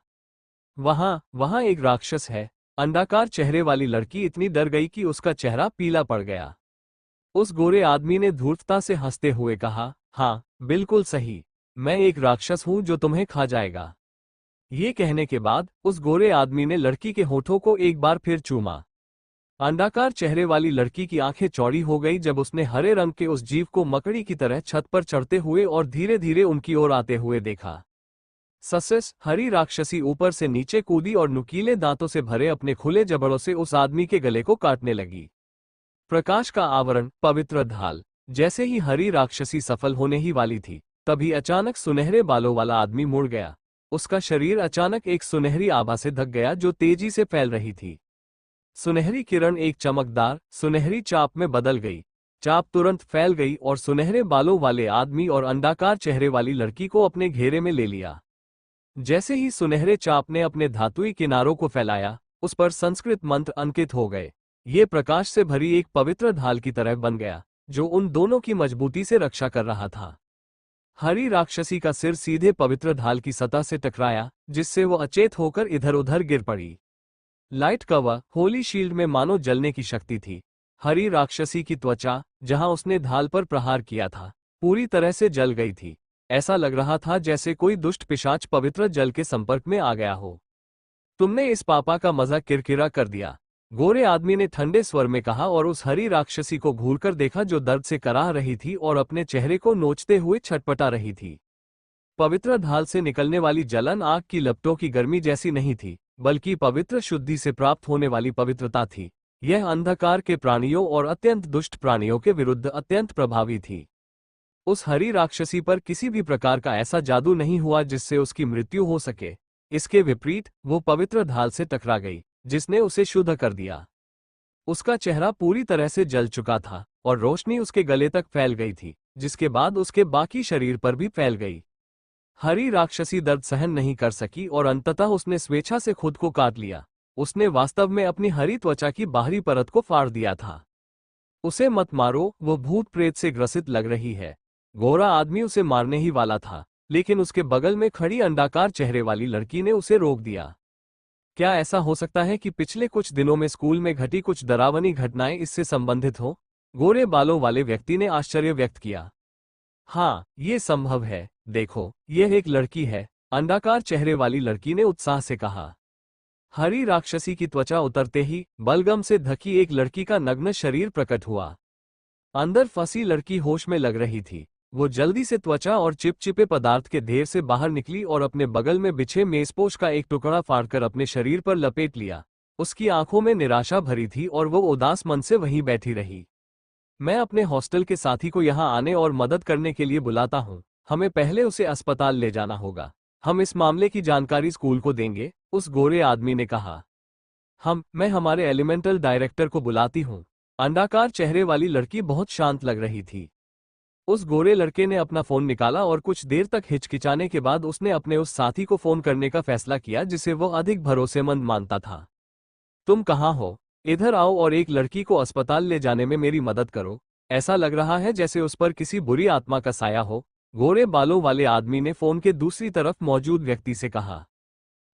वहां एक राक्षस है। अंडाकार चेहरे वाली लड़की इतनी डर गई कि उसका चेहरा पीला पड़ गया। उस गोरे आदमी ने धूर्तता से हंसते हुए कहा, हाँ, बिल्कुल सही। मैं एक राक्षस हूं जो तुम्हें खा जाएगा। ये कहने के बाद उस गोरे आदमी ने लड़की के होठों को एक बार फिर चूमा। अंडाकार चेहरे वाली लड़की की आंखें चौड़ी हो गई जब उसने हरे रंग के उस जीव को मकड़ी की तरह छत पर चढ़ते हुए और धीरे धीरे उनकी ओर आते हुए देखा। ससस हरी राक्षसी ऊपर से नीचे कूदी और नुकीले दांतों से भरे अपने खुले जबड़ों से उस आदमी के गले को काटने लगी। प्रकाश का आवरण, पवित्र ढाल। जैसे ही हरी राक्षसी सफल होने ही वाली थी, तभी अचानक सुनहरे बालों वाला आदमी मुड़ गया। उसका शरीर अचानक एक सुनहरी आभा से ढक गया जो तेजी से फैल रही थी। सुनहरी किरण एक चमकदार, सुनहरी चाप में बदल गई। चाप तुरंत फैल गई और सुनहरे बालों वाले आदमी और अंडाकार चेहरे वाली लड़की को अपने घेरे में ले लिया। जैसे ही सुनहरे चाप ने अपने धातुई किनारों को फैलाया, उस पर संस्कृत मंत्र अंकित हो गए। ये प्रकाश से भरी एक पवित्र ढाल की तरह बन गया, जो उन दोनों की मजबूती से रक्षा कर रहा था। हरी राक्षसी का सिर सीधे पवित्र ढाल की सतह से टकराया, जिससे वो अचेत होकर इधर उधर गिर पड़ी। लाइट कवर, होली शील्ड में मानो जलने की शक्ति थी। हरी राक्षसी की त्वचा, जहां उसने ढाल पर प्रहार किया था, पूरी तरह से जल गई थी। ऐसा लग रहा था जैसे कोई दुष्ट पिशाच पवित्र जल के संपर्क में आ गया हो। तुमने इस पापा का मजा किरकिरा कर दिया, गोरे आदमी ने ठंडे स्वर में कहा और उस हरी राक्षसी को घूरकर देखा जो दर्द से कराह रही थी और अपने चेहरे को नोचते हुए छटपटा रही थी। पवित्र ढाल से निकलने वाली जलन आग की लपटों की गर्मी जैसी नहीं थी, बल्कि पवित्र शुद्धि से प्राप्त होने वाली पवित्रता थी। यह अंधकार के प्राणियों और अत्यंत दुष्ट प्राणियों के विरुद्ध अत्यंत प्रभावी थी। उस हरी राक्षसी पर किसी भी प्रकार का ऐसा जादू नहीं हुआ जिससे उसकी मृत्यु हो सके। इसके विपरीत वो पवित्र ढाल से टकरा गई, जिसने उसे शुद्ध कर दिया। उसका चेहरा पूरी तरह से जल चुका था और रोशनी उसके गले तक फैल गई थी, जिसके बाद उसके बाकी शरीर पर भी फैल गई। हरी राक्षसी दर्द सहन नहीं कर सकी और अंततः उसने स्वेच्छा से खुद को काट लिया। उसने वास्तव में अपनी हरी त्वचा की बाहरी परत को फाड़ दिया था। उसे मत मारो, वो भूत प्रेत से ग्रसित लग रही है। गोरा आदमी उसे मारने ही वाला था, लेकिन उसके बगल में खड़ी अंडाकार चेहरे वाली लड़की ने उसे रोक दिया। क्या ऐसा हो सकता है कि पिछले कुछ दिनों में स्कूल में घटी कुछ डरावनी घटनाएं इससे संबंधित हो? गोरे बालों वाले व्यक्ति ने आश्चर्य व्यक्त किया। हाँ, ये संभव है। देखो, यह एक लड़की है, अंडाकार चेहरे वाली लड़की ने उत्साह से कहा। हरी राक्षसी की त्वचा उतरते ही बलगम से ढकी एक लड़की का नग्न शरीर प्रकट हुआ। अंदर फंसी लड़की होश में लग रही थी। वो जल्दी से त्वचा और चिपचिपे पदार्थ के ढेर से बाहर निकली और अपने बगल में बिछे मेजपोश का एक टुकड़ा फाड़कर अपने शरीर पर लपेट लिया। उसकी आंखों में निराशा भरी थी और वो उदास मन से वहीं बैठी रही। मैं अपने हॉस्टल के साथी को यहाँ आने और मदद करने के लिए बुलाता हूँ। हमें पहले उसे अस्पताल ले जाना होगा। हम इस मामले की जानकारी स्कूल को देंगे, उस गोरे आदमी ने कहा। मैं हमारे एलिमेंटल डायरेक्टर को बुलाती हूँ। अंडाकार चेहरे वाली लड़की बहुत शांत लग रही थी। उस गोरे लड़के ने अपना फोन निकाला और कुछ देर तक हिचकिचाने के बाद उसने अपने उस साथी को फोन करने का फैसला किया जिसे वो अधिक भरोसेमंद मानता था। तुम कहाँ हो? इधर आओ और एक लड़की को अस्पताल ले जाने में मेरी मदद करो। ऐसा लग रहा है जैसे उस पर किसी बुरी आत्मा का साया हो, गोरे बालों वाले आदमी ने फोन के दूसरी तरफ मौजूद व्यक्ति से कहा।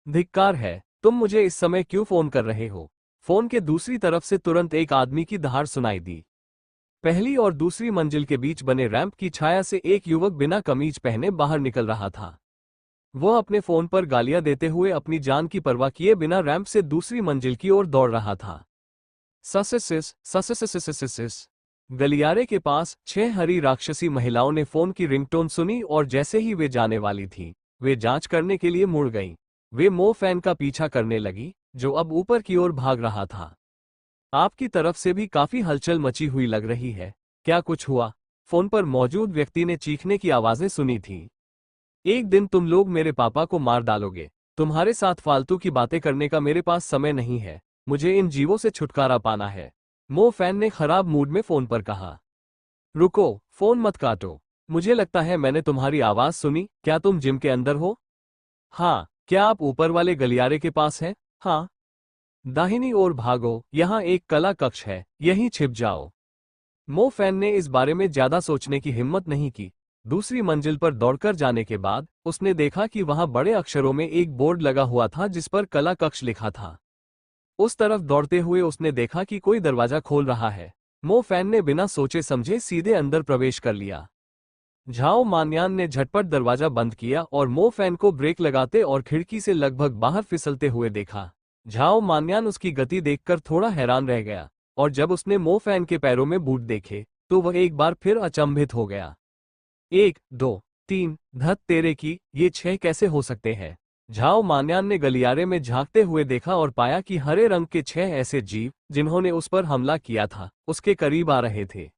धिक्कार है, तुम मुझे इस समय क्यों फोन कर रहे हो? फोन के दूसरी तरफ से तुरंत एक आदमी की दहाड़ सुनाई दी। पहली और दूसरी मंजिल के बीच बने रैंप की छाया से एक युवक बिना कमीज पहने बाहर निकल रहा था। वो अपने फोन पर गालियां देते हुए अपनी जान की परवाह किए बिना रैंप से दूसरी मंजिल की ओर दौड़ रहा था। सससस गलियारे के पास 6 हरी राक्षसी महिलाओं ने फोन की रिंगटोन सुनी और जैसे ही वे जाने वाली थीं, वे जांच करने के लिए मुड़ गईं। वे मो फैन का पीछा करने लगी, जो अब ऊपर की ओर भाग रहा था। आपकी तरफ से भी काफी हलचल मची हुई लग रही है। क्या कुछ हुआ? फोन पर मौजूद व्यक्ति ने चीखने की आवाजें सुनी थीं। एक दिन तुम लोग मेरे पापा को मार डालोगे। तुम्हारे साथ फालतू की बातें करने का मेरे पास समय नहीं है। मुझे इन जीवों से छुटकारा पाना है, मो फैन ने खराब मूड में फोन पर कहा। रुको, फोन मत काटो। मुझे लगता है मैंने तुम्हारी आवाज सुनी। क्या तुम जिम के अंदर हो? हाँ। क्या आप ऊपर वाले गलियारे के पास हैं? हाँ। दाहिनी ओर भागो, यहाँ एक कला कक्ष है, यहीं छिप जाओ। मो फैन ने इस बारे में ज्यादा सोचने की हिम्मत नहीं की। दूसरी मंजिल पर दौड़कर जाने के बाद उसने देखा कि वहां बड़े अक्षरों में एक बोर्ड लगा हुआ था जिस पर कला कक्ष लिखा था। उस तरफ दौड़ते हुए उसने देखा कि कोई दरवाजा खोल रहा है। मो फैन ने बिना सोचे समझे सीधे अंदर प्रवेश कर लिया। झाओ मान्यान ने झटपट दरवाजा बंद किया और मो फैन को ब्रेक लगाते और खिड़की से लगभग बाहर फिसलते हुए देखा। झाओ मान्यान उसकी गति देखकर थोड़ा हैरान रह गया, और जब उसने मो फैन के पैरों में बूट देखे तो वह एक बार फिर अचंभित हो गया। 1, 2, 3, धत तेरे की, ये 6 कैसे हो सकते हैं? झाओ मान्यान ने गलियारे में झांकते हुए देखा और पाया कि हरे रंग के 6 ऐसे जीव, जिन्होंने उस पर हमला किया था, उसके करीब आ रहे थे।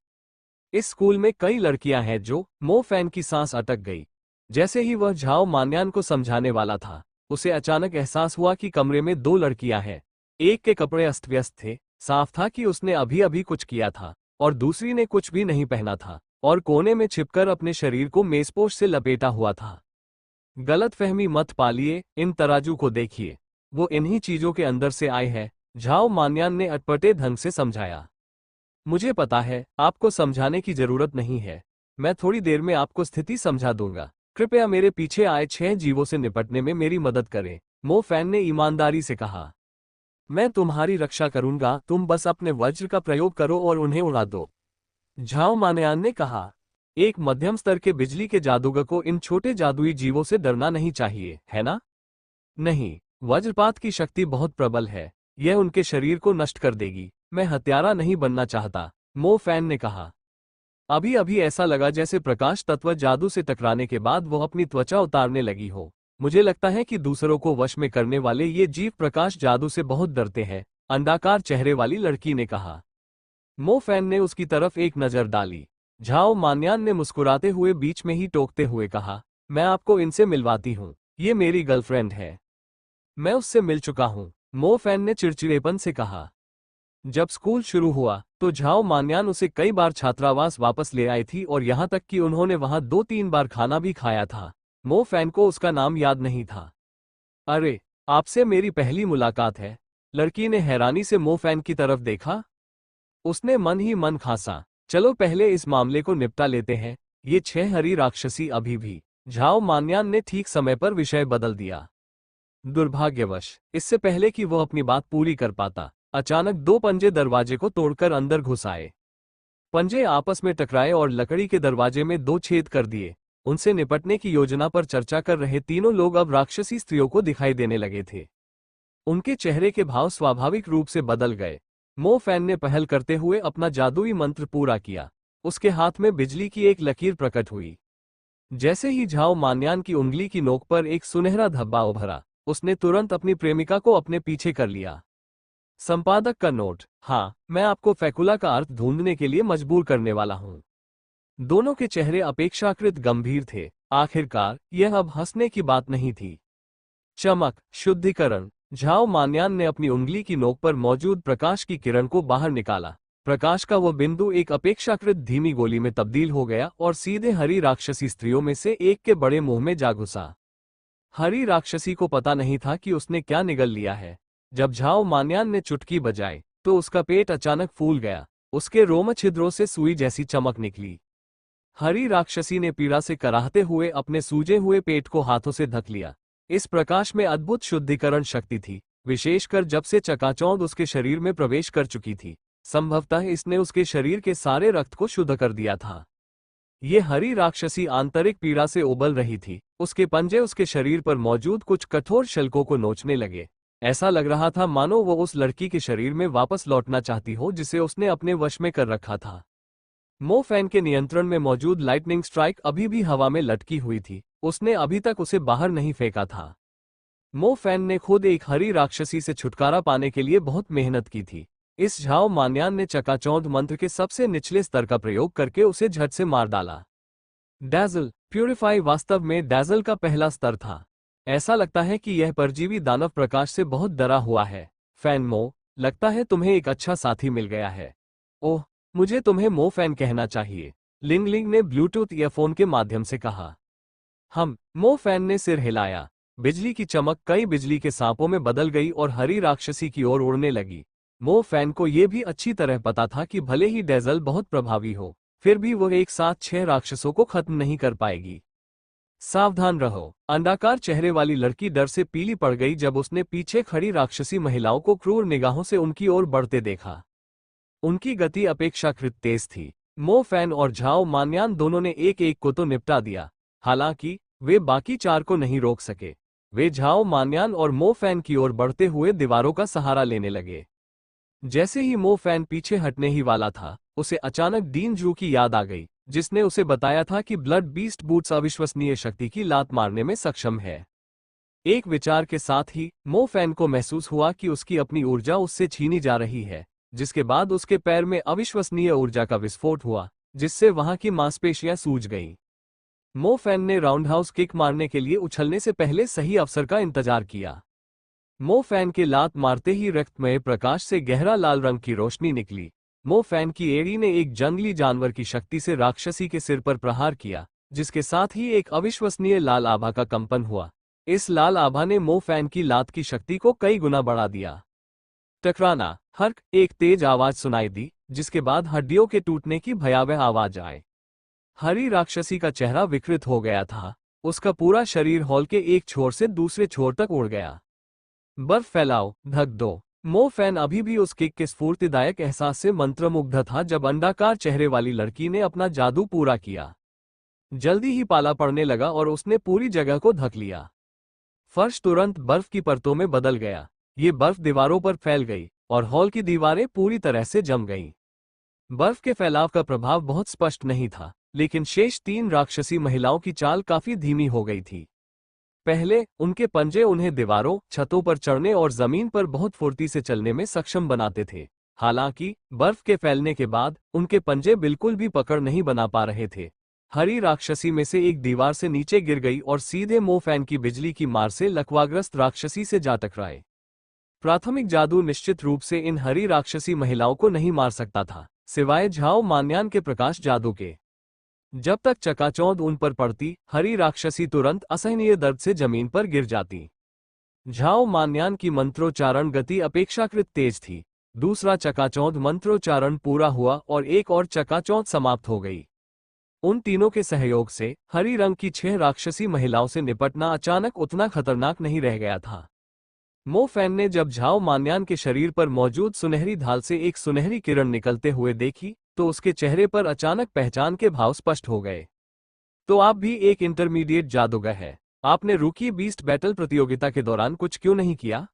इस स्कूल में कई लड़कियां हैं जो, मो फैन की सांस अटक गई। जैसे ही वह झाओ मान्यान को समझाने वाला था, उसे अचानक एहसास हुआ कि कमरे में 2 लड़कियां हैं। एक के कपड़े अस्त व्यस्त थे, साफ था कि उसने अभी अभी कुछ किया था, और दूसरी ने कुछ भी नहीं पहना था और कोने में छिपकर अपने शरीर को मेजपोश से लपेटा हुआ था। गलतफहमी मत पालिए, इन तराजू को देखिए, वो इन्हीं चीजों के अंदर से आए हैं, झाओ मान्यान ने अटपटे ढंग से समझाया। मुझे पता है, आपको समझाने की जरूरत नहीं है। मैं थोड़ी देर में आपको स्थिति समझा दूंगा। कृपया मेरे पीछे आए 6 जीवों से निपटने में मेरी मदद करें, मो फैन ने ईमानदारी से कहा। मैं तुम्हारी रक्षा करूंगा, तुम बस अपने वज्र का प्रयोग करो और उन्हें उड़ा दो, झाओ मान्यान ने कहा। एक मध्यम स्तर के बिजली के जादूगर को इन छोटे जादुई जीवों से डरना नहीं चाहिए, है ना? नहीं, वज्रपात की शक्ति बहुत प्रबल है, यह उनके शरीर को नष्ट कर देगी। मैं हत्यारा नहीं बनना चाहता, मो फैन ने कहा। अभी अभी ऐसा लगा जैसे प्रकाश तत्व जादू से टकराने के बाद वो अपनी त्वचा उतारने लगी हो। मुझे लगता है कि दूसरों को वश में करने वाले ये जीव प्रकाश जादू से बहुत डरते हैं, अंडाकार चेहरे वाली लड़की ने कहा। मो फैन ने उसकी तरफ एक नजर डाली। झाओ मान्यान ने मुस्कुराते हुए बीच में ही टोकते हुए कहा, मैं आपको इनसे मिलवाती हूँ, ये मेरी गर्लफ्रेंड है। मैं उससे मिल चुका हूँ, मो फैन ने चिड़चिड़ेपन से कहा। जब स्कूल शुरू हुआ तो झाओ मान्यान उसे कई बार छात्रावास वापस ले आई थी और यहाँ तक कि उन्होंने वहाँ 2-3 बार खाना भी खाया था। मो फैन को उसका नाम याद नहीं था। अरे, आपसे मेरी पहली मुलाकात है, लड़की ने हैरानी से मो फैन की तरफ देखा। उसने मन ही मन खांसा। चलो पहले इस मामले को निपटा लेते हैं, ये 6 हरी राक्षसी अभी भी। झाओ मान्यान ने ठीक समय पर विषय बदल दिया। दुर्भाग्यवश, इससे पहले कि वो अपनी बात पूरी कर पाता, अचानक 2 पंजे दरवाजे को तोड़कर अंदर घुस आए। पंजे आपस में टकराए और लकड़ी के दरवाजे में 2 छेद कर दिए। उनसे निपटने की योजना पर चर्चा कर रहे तीनों लोग अब राक्षसी स्त्रियों को दिखाई देने लगे थे। उनके चेहरे के भाव स्वाभाविक रूप से बदल गए। मो फैन ने पहल करते हुए अपना जादुई मंत्र पूरा किया। उसके हाथ में बिजली की एक लकीर प्रकट हुई। जैसे ही झाओ मान्यान की उंगली की नोक पर एक सुनहरा धब्बा उभरा, उसने तुरंत अपनी प्रेमिका को अपने पीछे कर लिया। संपादक का नोट, हाँ, मैं आपको फैकुला का अर्थ ढूंढने के लिए मजबूर करने वाला हूँ। दोनों के चेहरे अपेक्षाकृत गंभीर थे। आखिरकार, यह अब हंसने की बात नहीं थी। चमक, शुद्धिकरण। झाओ मान्यान ने अपनी उंगली की नोक पर मौजूद प्रकाश की किरण को बाहर निकाला। प्रकाश का वह बिंदु एक अपेक्षाकृत धीमी गोली में तब्दील हो गया और सीधे हरी राक्षसी स्त्रियों में से एक के बड़े मुंह में जा घुसा। हरी राक्षसी को पता नहीं था कि उसने क्या निगल लिया है। जब झाओ मान्यान ने चुटकी बजाई तो उसका पेट अचानक फूल गया। उसके रोम छिद्रों से सुई जैसी चमक निकली। हरी राक्षसी ने पीड़ा से कराहते हुए अपने सूजे हुए पेट को हाथों से ढक लिया। इस प्रकाश में अद्भुत शुद्धिकरण शक्ति थी, विशेषकर जब से चकाचौंध उसके शरीर में प्रवेश कर चुकी थी। संभवतः इसने उसके शरीर के सारे रक्त को शुद्ध कर दिया था। ये हरी राक्षसी आंतरिक पीड़ा से उबल रही थी। उसके पंजे उसके शरीर पर मौजूद कुछ कठोर शल्कों को नोचने लगे। ऐसा लग रहा था मानो वो उस लड़की के शरीर में वापस लौटना चाहती हो जिसे उसने अपने वश में कर रखा था। मो फैन के नियंत्रण में मौजूद लाइटनिंग स्ट्राइक अभी भी हवा में लटकी हुई थी। उसने अभी तक उसे बाहर नहीं फेंका था। मो फैन ने खुद एक हरी राक्षसी से छुटकारा पाने के लिए बहुत मेहनत की थी। इस झाओ मान्यान ने चकाचौंध मंत्र के सबसे निचले स्तर का प्रयोग करके उसे झट से मार डाला। डैजल, प्यूरिफाई वास्तव में डैजल का पहला स्तर था। ऐसा लगता है कि यह परजीवी दानव प्रकाश से बहुत डरा हुआ है। फैन मो, लगता है तुम्हें एक अच्छा साथी मिल गया है। ओह, मुझे तुम्हें मो फैन कहना चाहिए, लिंग लिंग ने ब्लूटूथ ईयरफोन के माध्यम से कहा। मो फैन ने सिर हिलाया। बिजली की चमक कई बिजली के सांपों में बदल गई और हरी राक्षसी की ओर उड़ने लगी। मो फैन को यह भी अच्छी तरह पता था कि भले ही डैजल बहुत प्रभावी हो, फिर भी वह एक साथ 6 राक्षसों को खत्म नहीं कर पाएगी। सावधान रहो। अंडाकार चेहरे वाली लड़की डर से पीली पड़ गई जब उसने पीछे खड़ी राक्षसी महिलाओं को क्रूर निगाहों से उनकी ओर बढ़ते देखा। उनकी गति अपेक्षाकृत तेज थी। मो फैन और झाओ मान्यान दोनों ने एक एक को तो निपटा दिया, हालांकि वे बाकी 4 को नहीं रोक सके। वे झाओ मान्यान और मो फैन की ओर बढ़ते हुए दीवारों का सहारा लेने लगे। जैसे ही मो फैन पीछे हटने ही वाला था, उसे अचानक डीन जू की याद आ गई, जिसने उसे बताया था कि ब्लड बीस्ट बूट्स अविश्वसनीय शक्ति की लात मारने में सक्षम है। एक विचार के साथ ही मो फैन को महसूस हुआ कि उसकी अपनी ऊर्जा उससे छीनी जा रही है, जिसके बाद उसके पैर में अविश्वसनीय ऊर्जा का विस्फोट हुआ, जिससे वहां की मांसपेशियां सूज गईं। मो फैन ने राउंडहाउस किक मारने के लिए उछलने से पहले सही अवसर का इंतजार किया। मो फैन के लात मारते ही रक्तमय प्रकाश से गहरा लाल रंग की रोशनी निकली। मो फैन की एड़ी ने एक जंगली जानवर की शक्ति से राक्षसी के सिर पर प्रहार किया, जिसके साथ ही एक अविश्वसनीय लाल आभा का कंपन हुआ। इस लाल आभा ने मो फैन की लात की शक्ति को कई गुना बढ़ा दिया। टकराना, हर्क, एक तेज आवाज सुनाई दी, जिसके बाद हड्डियों के टूटने की भयावह आवाज आए। हरी राक्षसी का चेहरा विकृत हो गया था, उसका पूरा शरीर हॉल के एक छोर से दूसरे छोर तक उड़ गया। बर्फ फैलाओ, ढक दो। मो फैन अभी भी उस किक के स्फूर्तिदायक एहसास से मंत्रमुग्ध था जब अंडाकार चेहरे वाली लड़की ने अपना जादू पूरा किया। जल्दी ही पाला पड़ने लगा और उसने पूरी जगह को ढक लिया। फर्श तुरंत बर्फ की परतों में बदल गया। ये बर्फ दीवारों पर फैल गई और हॉल की दीवारें पूरी तरह से जम गईं। बर्फ के फैलाव का प्रभाव बहुत स्पष्ट नहीं था, लेकिन शेष 3 राक्षसी महिलाओं की चाल काफी धीमी हो गई थी। पहले उनके पंजे उन्हें दीवारों, छतों पर चढ़ने और जमीन पर बहुत फुर्ती से चलने में सक्षम बनाते थे। हालांकि बर्फ के फैलने के बाद उनके पंजे बिल्कुल भी पकड़ नहीं बना पा रहे थे। हरी राक्षसी में से एक दीवार से नीचे गिर गई और सीधे मो फैन की बिजली की मार से लकवाग्रस्त राक्षसी से जा टकराए। प्राथमिक जादू निश्चित रूप से इन हरी राक्षसी महिलाओं को नहीं मार सकता था, सिवाय झाओ मान्यान के प्रकाश जादू के। जब तक चकाचौंध उन पर पड़ती, हरी राक्षसी तुरंत असहनीय दर्द से जमीन पर गिर जाती। झाओ मान्यान की मंत्रोच्चारण गति अपेक्षाकृत तेज थी। दूसरा चकाचौंध मंत्रोच्चारण पूरा हुआ और एक और चकाचौंध समाप्त हो गई। उन तीनों के सहयोग से हरी रंग की 6 राक्षसी महिलाओं से निपटना अचानक उतना खतरनाक नहीं रह गया था। मो फैन ने जब झाओ मान्यान के शरीर पर मौजूद सुनहरी ढाल से एक सुनहरी किरण निकलते हुए देखी, तो उसके चेहरे पर अचानक पहचान के भाव स्पष्ट हो गए। तो आप भी एक इंटरमीडिएट जादूगर है। आपने रूकी बीस्ट बैटल प्रतियोगिता के दौरान कुछ क्यों नहीं किया?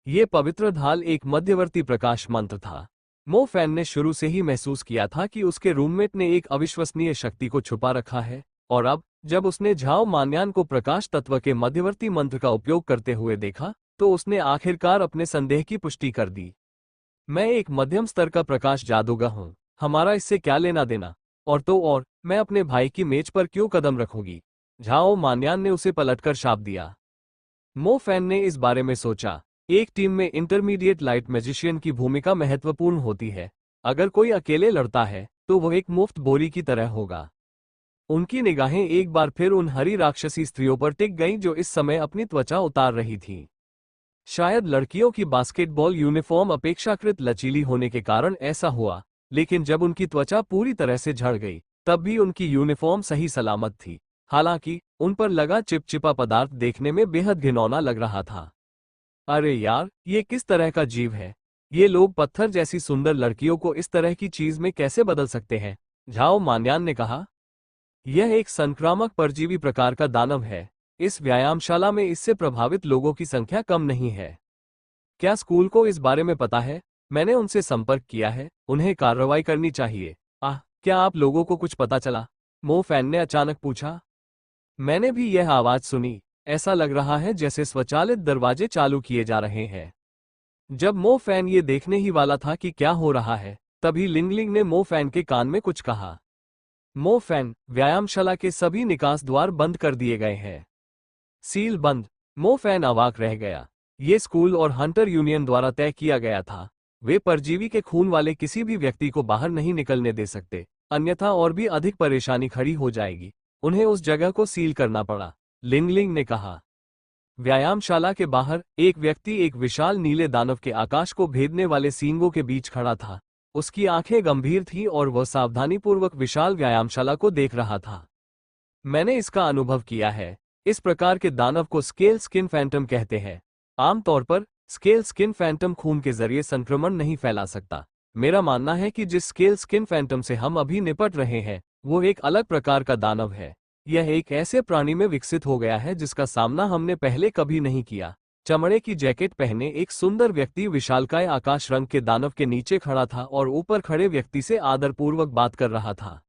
ये पवित्र ढाल एक मध्यवर्ती प्रकाश मंत्र था। मो फैन ने शुरू से ही महसूस किया था कि उसके रूममेट ने एक अविश्वसनीय शक्ति को छुपा रखा है, और अब जब उसने झाओ मान्यान को प्रकाश तत्व के मध्यवर्ती मंत्र का उपयोग करते हुए देखा, तो उसने आखिरकार अपने संदेह की पुष्टि कर दी। मैं एक मध्यम स्तर का प्रकाश जादूगर हूँ, हमारा इससे क्या लेना देना? और तो और, मैं अपने भाई की मेज पर क्यों कदम रखूंगी? झाओ मान्यान ने उसे पलटकर शाप दिया। मो फैन ने इस बारे में सोचा। एक टीम में इंटरमीडिएट लाइट मैजिशियन की भूमिका महत्वपूर्ण होती है। अगर कोई अकेले लड़ता है, तो वह एक मुफ्त बोरी की तरह होगा। उनकी निगाहें एक बार फिर उन हरी राक्षसी स्त्रियों पर टिक गईं जो इस समय अपनी त्वचा उतार रही थीं। शायद लड़कियों की बास्केटबॉल यूनिफॉर्म अपेक्षाकृत लचीली होने के कारण ऐसा हुआ, लेकिन जब उनकी त्वचा पूरी तरह से झड़ गई, तब भी उनकी यूनिफॉर्म सही सलामत थी। हालांकि उन पर लगा चिपचिपा पदार्थ देखने में बेहद घिनौना लग रहा था। अरे यार, ये किस तरह का जीव है? ये लोग पत्थर जैसी सुंदर लड़कियों को इस तरह की चीज में कैसे बदल सकते हैं? झाओ मान्यान ने कहा। यह एक संक्रामक परजीवी प्रकार का दानव है। इस व्यायामशाला में इससे प्रभावित लोगों की संख्या कम नहीं है। क्या स्कूल को इस बारे में पता है? मैंने उनसे संपर्क किया है, उन्हें कार्रवाई करनी चाहिए। क्या आप लोगों को कुछ पता चला? मो फैन ने अचानक पूछा। मैंने भी यह आवाज सुनी। ऐसा लग रहा है जैसे स्वचालित दरवाजे चालू किए जा रहे हैं। जब मो फैन ये देखने ही वाला था कि क्या हो रहा है, तभी लिंगलिंग ने मो फैन के कान में कुछ कहा। मो फैन, व्यायामशाला के सभी निकास द्वार बंद कर दिए गए हैं। सील बंद। मो फैन अवाक रह गया। ये स्कूल और हंटर यूनियन द्वारा तय किया गया था। वे परजीवी के खून वाले किसी भी व्यक्ति को बाहर नहीं निकलने दे सकते, अन्यथा और भी अधिक परेशानी खड़ी हो जाएगी। उन्हें उस जगह को सील करना पड़ा, लिंगलिंग ने कहा। व्यायामशाला के बाहर एक व्यक्ति एक विशाल नीले दानव के आकाश को भेदने वाले सींगों के बीच खड़ा था। उसकी आंखें गंभीर थीं और वह सावधानीपूर्वक विशाल व्यायामशाला को देख रहा था। मैंने इसका अनुभव किया है। इस प्रकार के दानव को स्केल स्किन फैंटम कहते हैं। आमतौर पर स्केल स्किन फैंटम खून के जरिए संक्रमण नहीं फैला सकता। मेरा मानना है कि जिस स्केल स्किन फैंटम से हम अभी निपट रहे हैं, वो एक अलग प्रकार का दानव है। यह एक ऐसे प्राणी में विकसित हो गया है जिसका सामना हमने पहले कभी नहीं किया। चमड़े की जैकेट पहने एक सुंदर व्यक्ति विशालकाय आकाश रंग के दानव के नीचे खड़ा था और ऊपर खड़े व्यक्ति से आदरपूर्वक बात कर रहा था।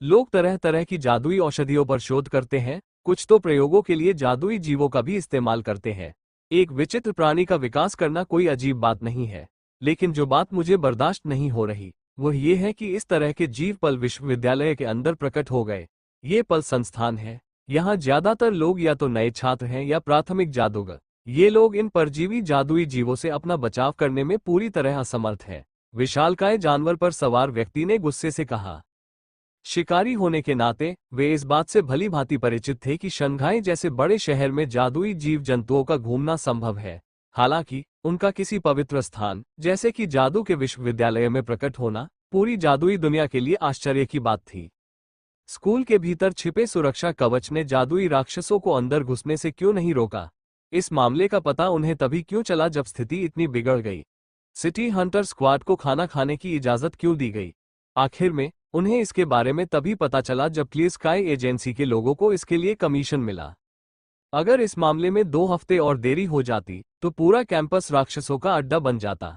लोग तरह तरह की जादुई औषधियों पर शोध करते हैं, कुछ तो प्रयोगों के लिए जादुई जीवों का भी इस्तेमाल करते हैं। एक विचित्र प्राणी का विकास करना कोई अजीब बात नहीं है, लेकिन जो बात मुझे बर्दाश्त नहीं हो रही वह ये है कि इस तरह के जीव पल विश्वविद्यालय के अंदर प्रकट हो गए। ये पल संस्थान है। यहाँ ज्यादातर लोग या तो नए छात्र हैं या प्राथमिक जादूगर। ये लोग इन परजीवी जादुई जीवों से अपना बचाव करने में पूरी तरह असमर्थ हैं। विशालकाय जानवर पर सवार व्यक्ति ने गुस्से से कहा। शिकारी होने के नाते वे इस बात से भली भांति परिचित थे कि शंघाई जैसे बड़े शहर में जादुई जीव जंतुओं का घूमना संभव है। हालांकि उनका किसी पवित्र स्थान जैसे कि जादू के विश्वविद्यालय में प्रकट होना पूरी जादुई दुनिया के लिए आश्चर्य की बात थी। स्कूल के भीतर छिपे सुरक्षा कवच ने जादुई राक्षसों को अंदर घुसने से क्यों नहीं रोका? इस मामले का पता उन्हें तभी क्यों चला जब स्थिति इतनी बिगड़ गई? सिटी हंटर स्क्वाड को खाना खाने की इजाजत क्यों दी गई? आखिर में उन्हें इसके बारे में तभी पता चला जब क्लियर स्काई एजेंसी के लोगों को इसके लिए कमीशन मिला। अगर इस मामले में 2 हफ्ते और देरी हो जाती तो पूरा कैंपस राक्षसों का अड्डा बन जाता।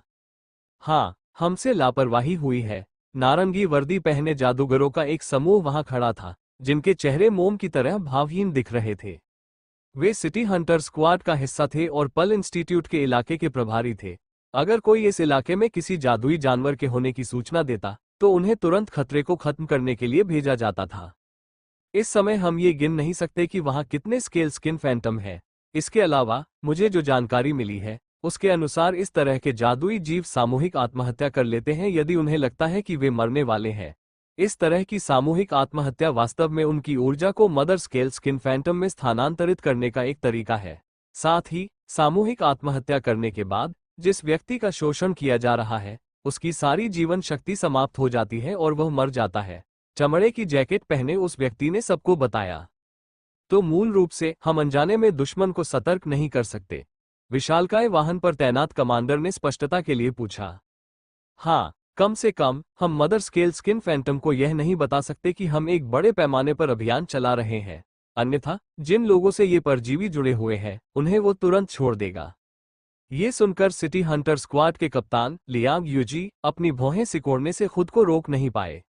हाँ, हमसे लापरवाही हुई है। नारंगी वर्दी पहने जादूगरों का एक समूह वहां खड़ा था, जिनके चेहरे मोम की तरह भावहीन दिख रहे थे। वे सिटी हंटर स्क्वाड का हिस्सा थे और पल इंस्टीट्यूट के इलाके के प्रभारी थे। अगर कोई इस इलाके में किसी जादुई जानवर के होने की सूचना देता तो उन्हें तुरंत खतरे को खत्म करने के लिए भेजा जाता था। इस समय हम ये गिन नहीं सकते कि वहां कितने स्केल स्किन फैंटम है। इसके अलावा मुझे जो जानकारी मिली है उसके अनुसार इस तरह के जादुई जीव सामूहिक आत्महत्या कर लेते हैं यदि उन्हें लगता है कि वे मरने वाले हैं। इस तरह की सामूहिक आत्महत्या वास्तव में उनकी ऊर्जा को मदर स्केल स्किन फैंटम में स्थानांतरित करने का एक तरीका है। साथ ही सामूहिक आत्महत्या करने के बाद जिस व्यक्ति का शोषण किया जा रहा है उसकी सारी जीवन शक्ति समाप्त हो जाती है और वह मर जाता है। चमड़े की जैकेट पहने उस व्यक्ति ने सबको बताया। तो मूल रूप से हम अनजाने में दुश्मन को सतर्क नहीं कर सकते? विशालकाय वाहन पर तैनात कमांडर ने स्पष्टता के लिए पूछा। हाँ, कम से कम हम मदर स्केल स्किन फैंटम को यह नहीं बता सकते कि हम एक बड़े पैमाने पर अभियान चला रहे हैं। अन्यथा जिन लोगों से ये परजीवी जुड़े हुए हैं उन्हें वो तुरंत छोड़ देगा। ये सुनकर सिटी हंटर स्क्वाड के कप्तान लियांग यूजी अपनी भौहें सिकोड़ने से खुद को रोक नहीं पाए।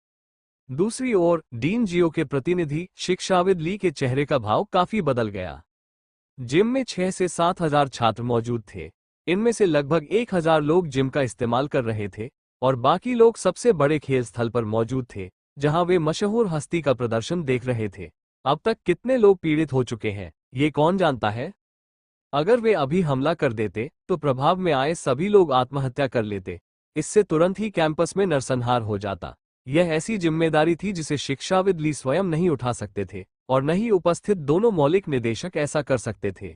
दूसरी ओर डीन जियो के प्रतिनिधि शिक्षाविद ली के चेहरे का भाव काफी बदल गया। जिम में 6 से 7 हजार छात्र मौजूद थे। इनमें से लगभग 1000 लोग जिम का इस्तेमाल कर रहे थे और बाकी लोग सबसे बड़े खेल स्थल पर मौजूद थे जहां वे मशहूर हस्ती का प्रदर्शन देख रहे थे। अब तक कितने लोग पीड़ित हो चुके हैं ये कौन जानता है? अगर वे अभी हमला कर देते तो प्रभाव में आए सभी लोग आत्महत्या कर लेते। इससे तुरंत ही कैंपस में नरसंहार हो जाता। यह ऐसी जिम्मेदारी थी जिसे शिक्षाविद ली स्वयं नहीं उठा सकते थे और न ही उपस्थित दोनों मौलिक निदेशक ऐसा कर सकते थे।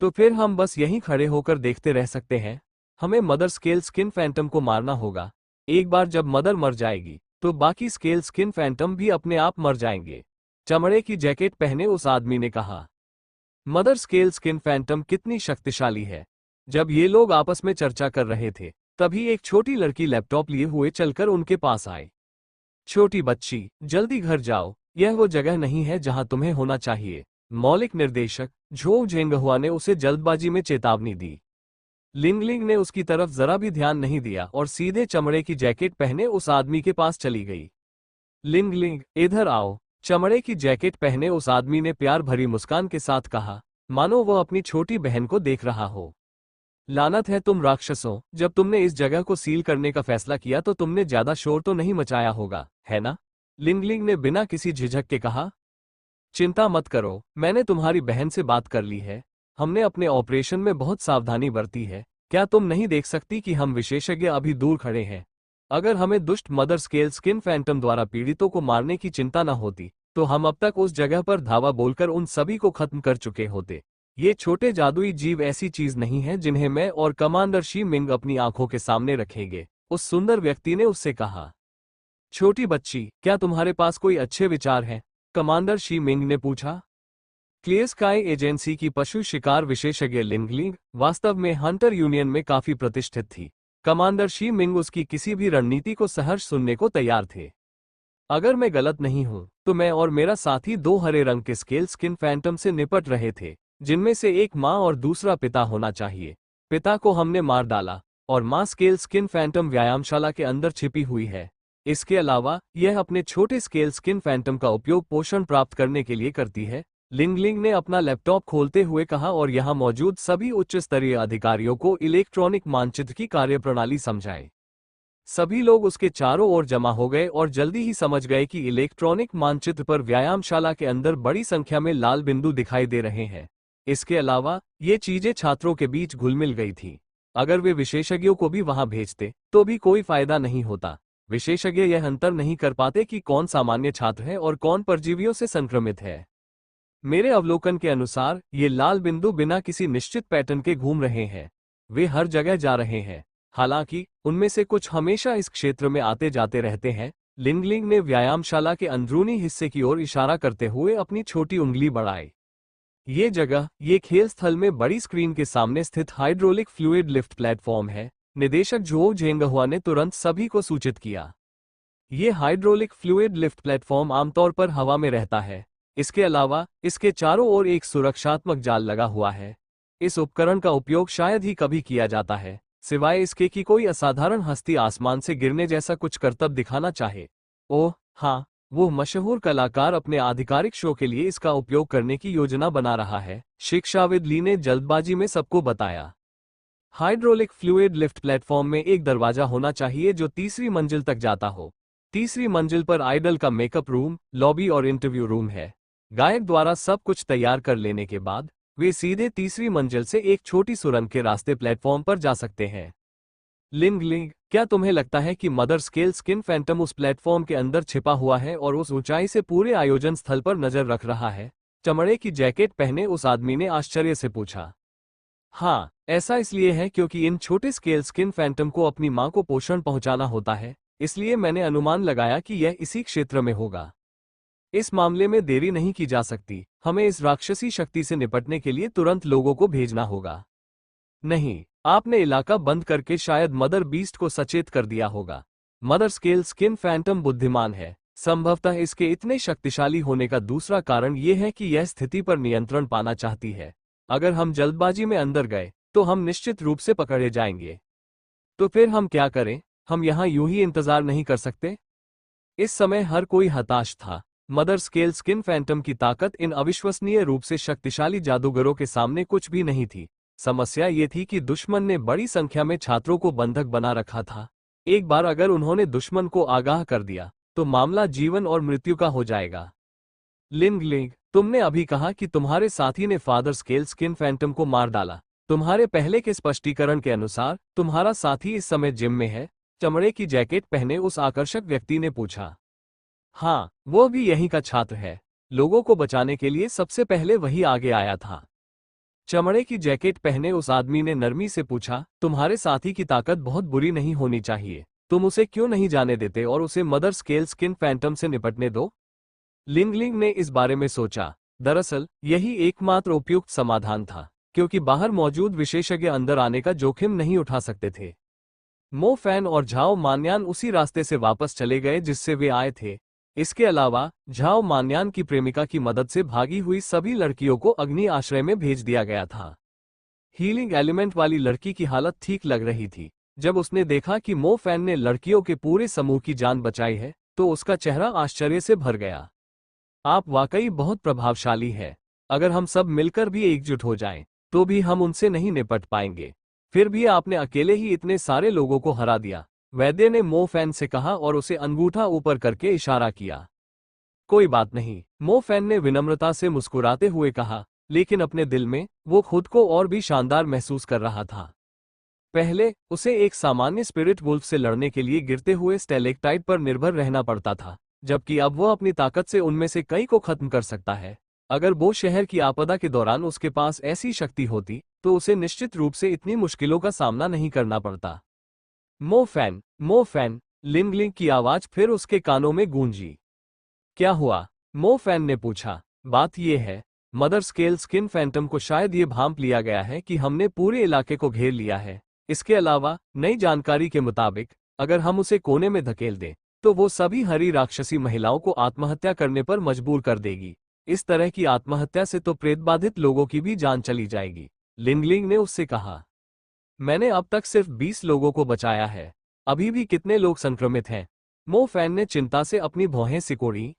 तो फिर हम बस यहीं खड़े होकर देखते रह सकते हैं? हमें मदर स्केल स्किन फैंटम को मारना होगा। एक बार जब मदर मर जाएगी तो बाकी स्केल स्किन फैंटम भी अपने आप मर जाएंगे। चमड़े की जैकेट पहने उस आदमी ने कहा। मदर स्केल स्किन फैंटम कितनी शक्तिशाली है? जब ये लोग आपस में चर्चा कर रहे थे तभी एक छोटी लड़की लैपटॉप लिए हुए चलकर उनके पास आई। छोटी बच्ची, जल्दी घर जाओ, यह वो जगह नहीं है जहां तुम्हें होना चाहिए। मौलिक निर्देशक झोउ झेंगहुआ ने उसे जल्दबाजी में चेतावनी दी। लिंगलिंग ने उसकी तरफ जरा भी ध्यान नहीं दिया और सीधे चमड़े की जैकेट पहने उस आदमी के पास चली गई। लिंगलिंग, इधर आओ। चमड़े की जैकेट पहने उस आदमी ने प्यार भरी मुस्कान के साथ कहा, मानो वह अपनी छोटी बहन को देख रहा हो। लानत है तुम राक्षसों, जब तुमने इस जगह को सील करने का फैसला किया तो तुमने ज्यादा शोर तो नहीं मचाया होगा, है ना? लिंगलिंग ने बिना किसी झिझक के कहा। चिंता मत करो, मैंने तुम्हारी बहन से बात कर ली है। हमने अपने ऑपरेशन में बहुत सावधानी बरती है। क्या तुम नहीं देख सकती कि हम विशेषज्ञ अभी दूर खड़े हैं? अगर हमें दुष्ट मदर स्केल स्किन फैंटम द्वारा पीड़ितों को मारने की चिंता न होती तो हम अब तक उस जगह पर धावा बोलकर उन सभी को खत्म कर चुके होते। ये छोटे जादुई जीव ऐसी चीज नहीं है जिन्हें मैं और कमांडर शी मिंग अपनी आंखों के सामने रखेंगे, उस सुंदर व्यक्ति ने उससे कहा। छोटी बच्ची, क्या तुम्हारे पास कोई अच्छे विचार हैं? कमांडर शी मिंग ने पूछा। क्लियर स्काई एजेंसी की पशु शिकार विशेषज्ञ लिंगलिंग वास्तव में हंटर यूनियन में काफी प्रतिष्ठित थी। कमांडर शी मिंग उसकी किसी भी रणनीति को सहर्ष सुनने को तैयार थे। अगर मैं गलत नहीं हूं तो मैं और मेरा साथी 2 हरे रंग के स्केल स्किन फैंटम से निपट रहे थे, जिनमें से एक माँ और दूसरा पिता होना चाहिए। पिता को हमने मार डाला और माँ स्केल स्किन फैंटम व्यायामशाला के अंदर छिपी हुई है। इसके अलावा यह अपने छोटे स्केल स्किन फैंटम का उपयोग पोषण प्राप्त करने के लिए करती है लिंगलिंग ने अपना लैपटॉप खोलते हुए कहा और यहाँ मौजूद सभी उच्च स्तरीय अधिकारियों को इलेक्ट्रॉनिक मानचित्र की कार्यप्रणाली समझाए। सभी लोग उसके चारों ओर जमा हो गए और जल्दी ही समझ गए कि इलेक्ट्रॉनिक मानचित्र पर व्यायामशाला के अंदर बड़ी संख्या में लाल बिंदु दिखाई दे रहे हैं। इसके अलावा ये चीजें छात्रों के बीच घुलमिल गई थी। अगर वे विशेषज्ञों को भी वहां भेजते तो भी कोई फायदा नहीं होता। विशेषज्ञ यह अंतर नहीं कर पाते कि कौन सामान्य छात्र है और कौन परजीवियों से संक्रमित है। मेरे अवलोकन के अनुसार ये लाल बिंदु बिना किसी निश्चित पैटर्न के घूम रहे हैं। वे हर जगह जा रहे हैं। हालांकि उनमें से कुछ हमेशा इस क्षेत्र में आते जाते रहते हैं। लिंगलिंग ने व्यायामशाला के अंदरूनी हिस्से की ओर इशारा करते हुए अपनी छोटी उंगली बढ़ाई। ये जगह, ये खेल स्थल में बड़ी स्क्रीन के सामने स्थित हाइड्रोलिक फ्लूइड लिफ्ट प्लेटफॉर्म है। निदेशक जो झेंगहुआ ने तुरंत सभी को सूचित किया। ये हाइड्रोलिक फ्लूइड लिफ्ट प्लेटफॉर्म आमतौर पर हवा में रहता है। इसके अलावा इसके चारों ओर एक सुरक्षात्मक जाल लगा हुआ है। इस उपकरण का उपयोग शायद ही कभी किया जाता है, सिवाय इसके कि कोई असाधारण हस्ती आसमान से गिरने जैसा कुछ करतब दिखाना चाहे। ओह हाँ, वो मशहूर कलाकार अपने आधिकारिक शो के लिए इसका उपयोग करने की योजना बना रहा है, शिक्षाविद ली ने जल्दबाजी में सबको बताया। हाइड्रोलिक फ्लूइड लिफ्ट प्लेटफॉर्म में एक दरवाजा होना चाहिए जो तीसरी मंजिल तक जाता हो। तीसरी मंजिल पर आइडल का मेकअप रूम, लॉबी और इंटरव्यू रूम है। गायक द्वारा सब कुछ तैयार कर लेने के बाद वे सीधे तीसरी मंजिल से एक छोटी सुरंग के रास्ते प्लेटफॉर्म पर जा सकते हैं। लिंगलिंग, क्या तुम्हें लगता है कि मदर स्केल स्किन फैंटम उस प्लेटफॉर्म के अंदर छिपा हुआ है और उस ऊंचाई से पूरे आयोजन स्थल पर नजर रख रहा है? चमड़े की जैकेट पहने उस आदमी ने आश्चर्य से पूछा। हाँ, ऐसा इसलिए है क्योंकि इन छोटे स्केल स्किन फैंटम को अपनी मां को पोषण पहुंचाना होता है, इसलिए मैंने अनुमान लगाया कि यह इसी क्षेत्र में होगा। इस मामले में देरी नहीं की जा सकती। हमें इस राक्षसी शक्ति से निपटने के लिए तुरंत लोगों को भेजना होगा। नहीं, आपने इलाका बंद करके शायद मदर बीस्ट को सचेत कर दिया होगा। मदर स्केल स्किन फैंटम बुद्धिमान है। संभवतः इसके इतने शक्तिशाली होने का दूसरा कारण यह है कि यह स्थिति पर नियंत्रण पाना चाहती है। अगर हम जल्दबाजी में अंदर गए तो हम निश्चित रूप से पकड़े जाएंगे। तो फिर हम क्या करें? हम यहाँ यूं ही इंतजार नहीं कर सकते? इस समय हर कोई हताश था। मदर स्केल स्किन फैंटम की ताकत इन अविश्वसनीय रूप से शक्तिशाली जादूगरों के सामने कुछ भी नहीं थी। समस्या ये थी कि दुश्मन ने बड़ी संख्या में छात्रों को बंधक बना रखा था। एक बार अगर उन्होंने दुश्मन को आगाह कर दिया तो मामला जीवन और मृत्यु का हो जाएगा। लिंगलिंग, तुमने अभी कहा कि तुम्हारे साथी ने फादर स्केल स्किन फैंटम को मार डाला। तुम्हारे पहले के स्पष्टीकरण के अनुसार तुम्हारा साथी इस समय जिम में है? चमड़े की जैकेट पहने उस आकर्षक व्यक्ति ने पूछा। हाँ, वो भी यहीं का छात्र है। लोगों को बचाने के लिए सबसे पहले वही आगे आया था। चमड़े की जैकेट पहने उस आदमी ने नरमी से पूछा, तुम्हारे साथी की ताकत बहुत बुरी नहीं होनी चाहिए। तुम उसे क्यों नहीं जाने देते और उसे मदर स्केल स्किन फैंटम से निपटने दो? लिंगलिंग ने इस बारे में सोचा। दरअसल यही एकमात्र उपयुक्त समाधान था, क्योंकि बाहर मौजूद विशेषज्ञ अंदर आने का जोखिम नहीं उठा सकते थे। मो फैन और झाओ मान्यान उसी रास्ते से वापस चले गए जिससे वे आए थे। इसके अलावा झाओ मान्यान की प्रेमिका की मदद से भागी हुई सभी लड़कियों को अग्नि आश्रय में भेज दिया गया था। हीलिंग एलिमेंट वाली लड़की की हालत ठीक लग रही थी। जब उसने देखा कि मो फैन ने लड़कियों के पूरे समूह की जान बचाई है तो उसका चेहरा आश्चर्य से भर गया। आप वाकई बहुत प्रभावशाली है। अगर हम सब मिलकर भी एकजुट हो जाएं, तो भी हम उनसे नहीं निपट पाएंगे। फिर भी आपने अकेले ही इतने सारे लोगों को हरा दिया, वैद्य ने मो फैन से कहा और उसे अंगूठा ऊपर करके इशारा किया। कोई बात नहीं, मो फैन ने विनम्रता से मुस्कुराते हुए कहा, लेकिन अपने दिल में वो खुद को और भी शानदार महसूस कर रहा था। पहले उसे एक सामान्य स्पिरिट वुल्फ से लड़ने के लिए गिरते हुए स्टेलेक्टाइट पर निर्भर रहना पड़ता था, जबकि अब वह अपनी ताकत से उनमें से कई को खत्म कर सकता है। अगर वो शहर की आपदा के दौरान उसके पास ऐसी शक्ति होती तो उसे निश्चित रूप से इतनी मुश्किलों का सामना नहीं करना पड़ता। मो फैन, लिंगलिंग की आवाज फिर उसके कानों में गूंजी। क्या हुआ? मो फैन ने पूछा। बात यह है, मदर स्केल स्किन फैंटम को शायद ये भांप लिया गया है कि हमने पूरे इलाके को घेर लिया है। इसके अलावा नई जानकारी के मुताबिक अगर हम उसे कोने में धकेल दें तो वो सभी हरी राक्षसी महिलाओं को आत्महत्या करने पर मजबूर कर देगी। इस तरह की आत्महत्या से तो प्रेतबाधित लोगों की भी जान चली जाएगी। लिंगलिंग ने उससे कहा। मैंने अब तक सिर्फ 20 लोगों को बचाया है। अभी भी कितने लोग संक्रमित हैं? मो फैन ने चिंता से अपनी भौहें सिकोड़ी।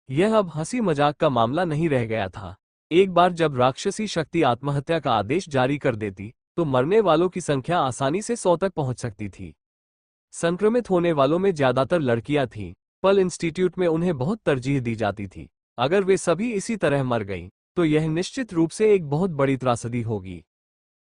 यह अब हंसी मजाक का मामला नहीं रह गया था। एक बार जब राक्षसी शक्ति आत्महत्या का आदेश जारी कर देती तो मरने वालों की संख्या आसानी से 100 तक पहुंच सकती थी। संक्रमित होने वालों में ज्यादातर लड़कियां थीं। पर्ल इंस्टीट्यूट में उन्हें बहुत तरजीह दी जाती थी। अगर वे सभी इसी तरह मर गईं, तो यह निश्चित रूप से एक बहुत बड़ी त्रासदी होगी।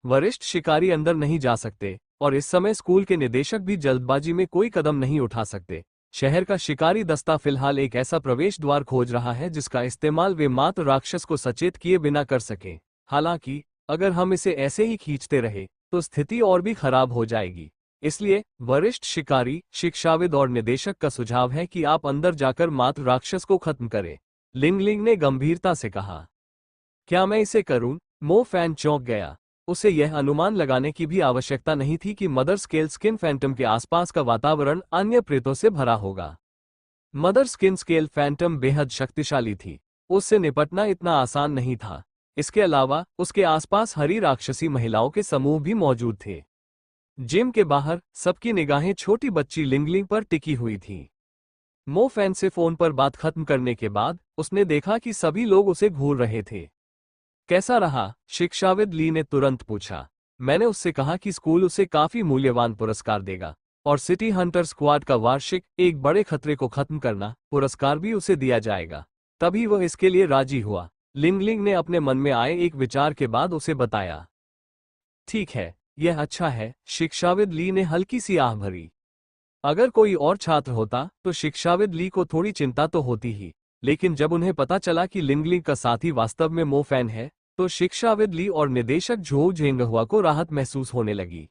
वरिष्ठ शिकारी अंदर नहीं जा सकते और इस समय स्कूल के निदेशक भी जल्दबाजी में कोई कदम नहीं उठा सकते। शहर का शिकारी दस्ता फिलहाल एक ऐसा प्रवेश द्वार खोज रहा है जिसका इस्तेमाल वे मात्र राक्षस को सचेत किए बिना कर सकें। हालांकि अगर हम इसे ऐसे ही खींचते रहे तो स्थिति और भी खराब हो जाएगी। इसलिए वरिष्ठ शिकारी, शिक्षाविद और निदेशक का सुझाव है कि आप अंदर जाकर मात्र राक्षस को खत्म करें। लिंगलिंग ने गंभीरता से कहा। क्या मैं इसे करूं? मो फैन चौंक गया। उसे यह अनुमान लगाने की भी आवश्यकता नहीं थी कि मदर स्केल स्किन फैंटम के आसपास का वातावरण अन्य प्रेतों से भरा होगा। मदर स्किन स्केल फैंटम बेहद शक्तिशाली थी। उससे निपटना इतना आसान नहीं था। इसके अलावा उसके आसपास हरी राक्षसी महिलाओं के समूह भी मौजूद थे। जिम के बाहर सबकी निगाहें छोटी बच्ची लिंगलिंग पर टिकी हुई थीं। मो फैन से फोन पर बात खत्म करने के बाद उसने देखा कि सभी लोग उसे घूर रहे थे। कैसा रहा? शिक्षाविद ली ने तुरंत पूछा। मैंने उससे कहा कि स्कूल उसे काफी मूल्यवान पुरस्कार देगा और सिटी हंटर स्क्वाड का वार्षिक एक बड़े खतरे को खत्म करना पुरस्कार भी उसे दिया जाएगा। तभी वह इसके लिए राजी हुआ। लिंगलिंग ने अपने मन में आए एक विचार के बाद उसे बताया। ठीक है, यह अच्छा है। शिक्षाविद ली ने हल्की सी आह भरी। अगर कोई और छात्र होता तो शिक्षाविद ली को थोड़ी चिंता तो होती ही, लेकिन जब उन्हें पता चला कि लिंगलिंग का साथी वास्तव में मो फैन है तो शिक्षाविद ली और निदेशक झो झेंगहुआ को राहत महसूस होने लगी।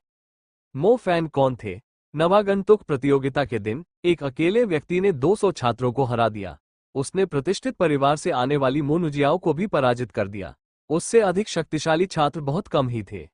मो फैन कौन थे? नवागंतुक प्रतियोगिता के दिन एक अकेले व्यक्ति ने 200 छात्रों को हरा दिया। उसने प्रतिष्ठित परिवार से आने वाली मोनुजियाओ को भी पराजित कर दिया। उससे अधिक शक्तिशाली छात्र बहुत कम ही थे।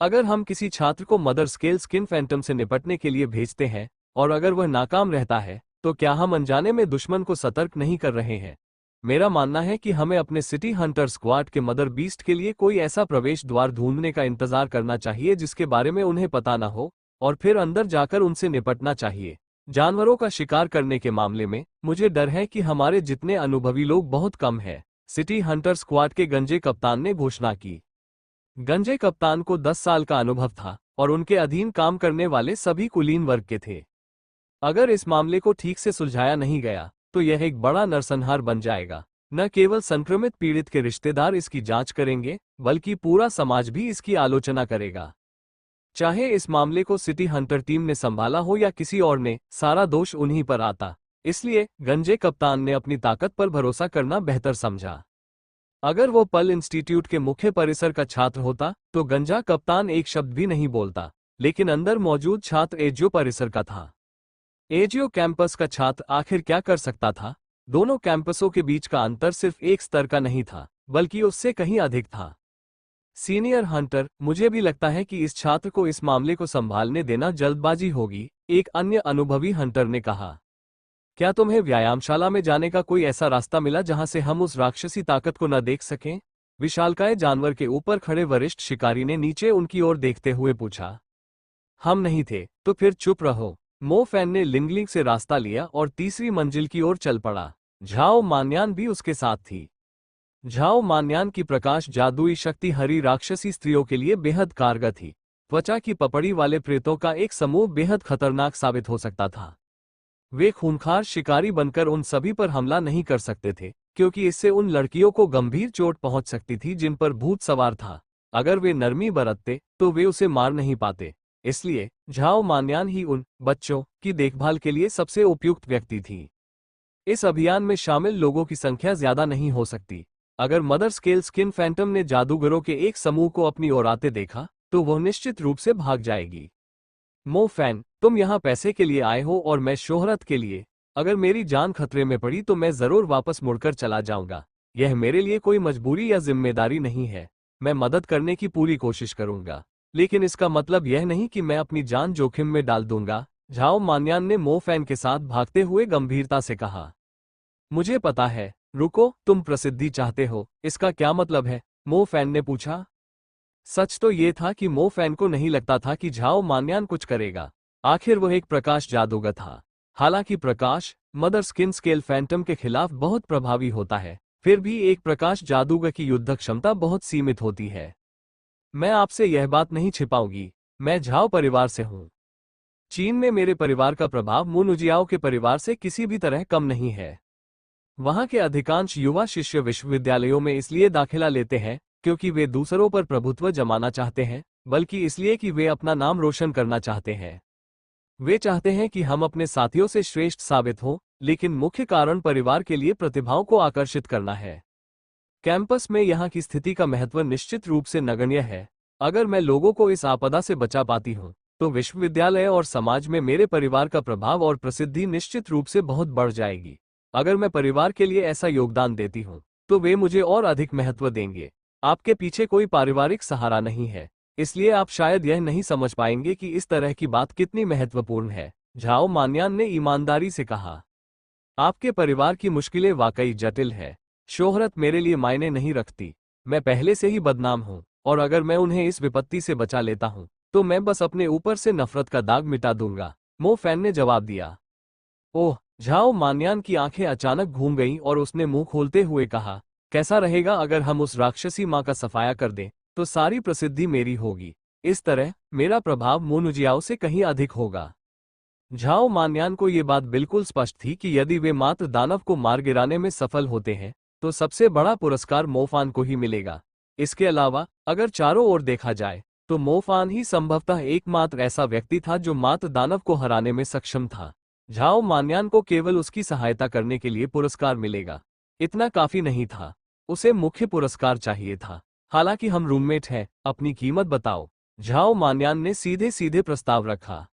अगर हम किसी छात्र को मदर स्केल स्किन फैंटम से निपटने के लिए भेजते हैं और अगर वह नाकाम रहता है तो क्या हम अनजाने में दुश्मन को सतर्क नहीं कर रहे हैं? मेरा मानना है कि हमें अपने सिटी हंटर स्क्वाड के मदर बीस्ट के लिए कोई ऐसा प्रवेश द्वार ढूंढने का इंतजार करना चाहिए जिसके बारे में उन्हें पता न हो और फिर अंदर जाकर उनसे निपटना चाहिए। जानवरों का शिकार करने के मामले में मुझे डर है कि हमारे जितने अनुभवी लोग बहुत कम हैं। सिटी हंटर स्क्वाड के गंजे कप्तान ने घोषणा की। गंजे कप्तान को 10 साल का अनुभव था और उनके अधीन काम करने वाले सभी कुलीन वर्ग के थे। अगर इस मामले को ठीक से सुलझाया नहीं गया तो यह एक बड़ा नरसंहार बन जाएगा। न केवल संक्रमित पीड़ित के रिश्तेदार इसकी जांच करेंगे बल्कि पूरा समाज भी इसकी आलोचना करेगा। चाहे इस मामले को सिटी हंटर टीम ने संभाला हो या किसी और ने, सारा दोष उन्हीं पर आता। इसलिए गंजे कप्तान ने अपनी ताकत पर भरोसा करना बेहतर समझा। अगर वो पर्ल इंस्टीट्यूट के मुख्य परिसर का छात्र होता तो गंजा कप्तान एक शब्द भी नहीं बोलता, लेकिन अंदर मौजूद छात्र एजियो परिसर का था। एजियो कैंपस का छात्र आखिर क्या कर सकता था? दोनों कैंपसों के बीच का अंतर सिर्फ एक स्तर का नहीं था बल्कि उससे कहीं अधिक था। सीनियर हंटर, मुझे भी लगता है कि इस छात्र को इस मामले को संभालने देना जल्दबाजी होगी, एक अन्य अनुभवी हंटर ने कहा। क्या तुम्हें व्यायामशाला में जाने का कोई ऐसा रास्ता मिला जहां से हम उस राक्षसी ताकत को न देख सकें? विशालकाय जानवर के ऊपर खड़े वरिष्ठ शिकारी ने नीचे उनकी ओर देखते हुए पूछा। हम नहीं थे तो फिर चुप रहो। मो फैन ने लिंगलिंग से रास्ता लिया और तीसरी मंजिल की ओर चल पड़ा। झाओ मान्यान भी उसके साथ थी। झाओ मान्यान की प्रकाश जादुई शक्ति हरी राक्षसी स्त्रियों के लिए बेहद कारगर थी। त्वचा की पपड़ी वाले प्रेतों का एक समूह बेहद खतरनाक साबित हो सकता था। वे खूंखार शिकारी बनकर उन सभी पर हमला नहीं कर सकते थे क्योंकि इससे उन लड़कियों को गंभीर चोट पहुंच सकती थी जिन पर भूत सवार था। अगर वे नरमी बरतते तो वे उसे मार नहीं पाते। इसलिए झाओ मान्यान ही उन बच्चों की देखभाल के लिए सबसे उपयुक्त व्यक्ति थी। इस अभियान में शामिल लोगों की संख्या ज्यादा नहीं हो सकती। अगर मदर स्केल स्किन फैंटम ने जादूगरों के एक समूह को अपनी ओर आते देखा तो वह निश्चित रूप से भाग जाएगी। मो फैन, तुम यहाँ पैसे के लिए आए हो और मैं शोहरत के लिए। अगर मेरी जान खतरे में पड़ी तो मैं जरूर वापस मुड़कर चला जाऊंगा। यह मेरे लिए कोई मजबूरी या जिम्मेदारी नहीं है। मैं मदद करने की पूरी कोशिश करूंगा, लेकिन इसका मतलब यह नहीं कि मैं अपनी जान जोखिम में डाल दूंगा। झाओ मान्यान ने मो फैन के साथ भागते हुए गंभीरता से कहा। मुझे पता है। रुको, तुम प्रसिद्धि चाहते हो, इसका क्या मतलब है? मो फैन ने पूछा। सच तो ये था कि मो फैन को नहीं लगता था कि झाओ मान्यान कुछ करेगा। आखिर वह एक प्रकाश जादूगर था। हालांकि प्रकाश मदर स्किन स्केल फैंटम के खिलाफ बहुत प्रभावी होता है, फिर भी एक प्रकाश जादूगर की युद्ध क्षमता बहुत सीमित होती है। मैं आपसे यह बात नहीं छिपाऊंगी, मैं झाओ परिवार से हूं। चीन में मेरे परिवार का प्रभाव मुनुजियाओ के परिवार से किसी भी तरह कम नहीं है। वहां के अधिकांश युवा शिष्य विश्वविद्यालयों में इसलिए दाखिला लेते हैं क्योंकि वे दूसरों पर प्रभुत्व जमाना चाहते हैं, बल्कि इसलिए कि वे अपना नाम रोशन करना चाहते हैं। वे चाहते हैं कि हम अपने साथियों से श्रेष्ठ साबित हों, लेकिन मुख्य कारण परिवार के लिए प्रतिभाओं को आकर्षित करना है। कैंपस में यहाँ की स्थिति का महत्व निश्चित रूप से नगण्य है। अगर मैं लोगों को इस आपदा से बचा पाती हूँ, तो विश्वविद्यालय और समाज में मेरे परिवार का प्रभाव और प्रसिद्धि निश्चित रूप से बहुत बढ़ जाएगी। अगर मैं परिवार के लिए ऐसा योगदान देती हूँ, तो वे मुझे और अधिक महत्व देंगे। आपके पीछे कोई पारिवारिक सहारा नहीं है, इसलिए आप शायद यह नहीं समझ पाएंगे कि इस तरह की बात कितनी महत्वपूर्ण है, झाओ मान्यान ने ईमानदारी से कहा। आपके परिवार की मुश्किलें वाकई जटिल है। शोहरत मेरे लिए मायने नहीं रखती। मैं पहले से ही बदनाम हूँ, और अगर मैं उन्हें इस विपत्ति से बचा लेता हूँ, तो मैं बस अपने ऊपर से नफरत का दाग मिटा दूंगा, मो फैन ने जवाब दिया। ओह, झाओ मान्यान की आंखें अचानक घूम गईं और उसने मुंह खोलते हुए कहा, कैसा रहेगा अगर हम उस राक्षसी माँ का सफाया कर दें, तो सारी प्रसिद्धि मेरी होगी। इस तरह मेरा प्रभाव मोनुजियाओ से कहीं अधिक होगा। झाओ मान्यान को ये बात बिल्कुल स्पष्ट थी कि यदि वे मात्र दानव को मार गिराने में सफल होते हैं, तो सबसे बड़ा पुरस्कार मोफान को ही मिलेगा। इसके अलावा अगर चारों ओर देखा जाए, तो मोफान ही संभवतः एकमात्र ऐसा व्यक्ति था जो मात्र दानव को हराने में सक्षम था। झाओ मान्यान को केवल उसकी सहायता करने के लिए पुरस्कार मिलेगा, इतना काफी नहीं था। उसे मुख्य पुरस्कार चाहिए था। हालांकि हम रूममेट हैं, अपनी कीमत बताओ, झाओ मान्यान ने सीधे सीधे प्रस्ताव रखा।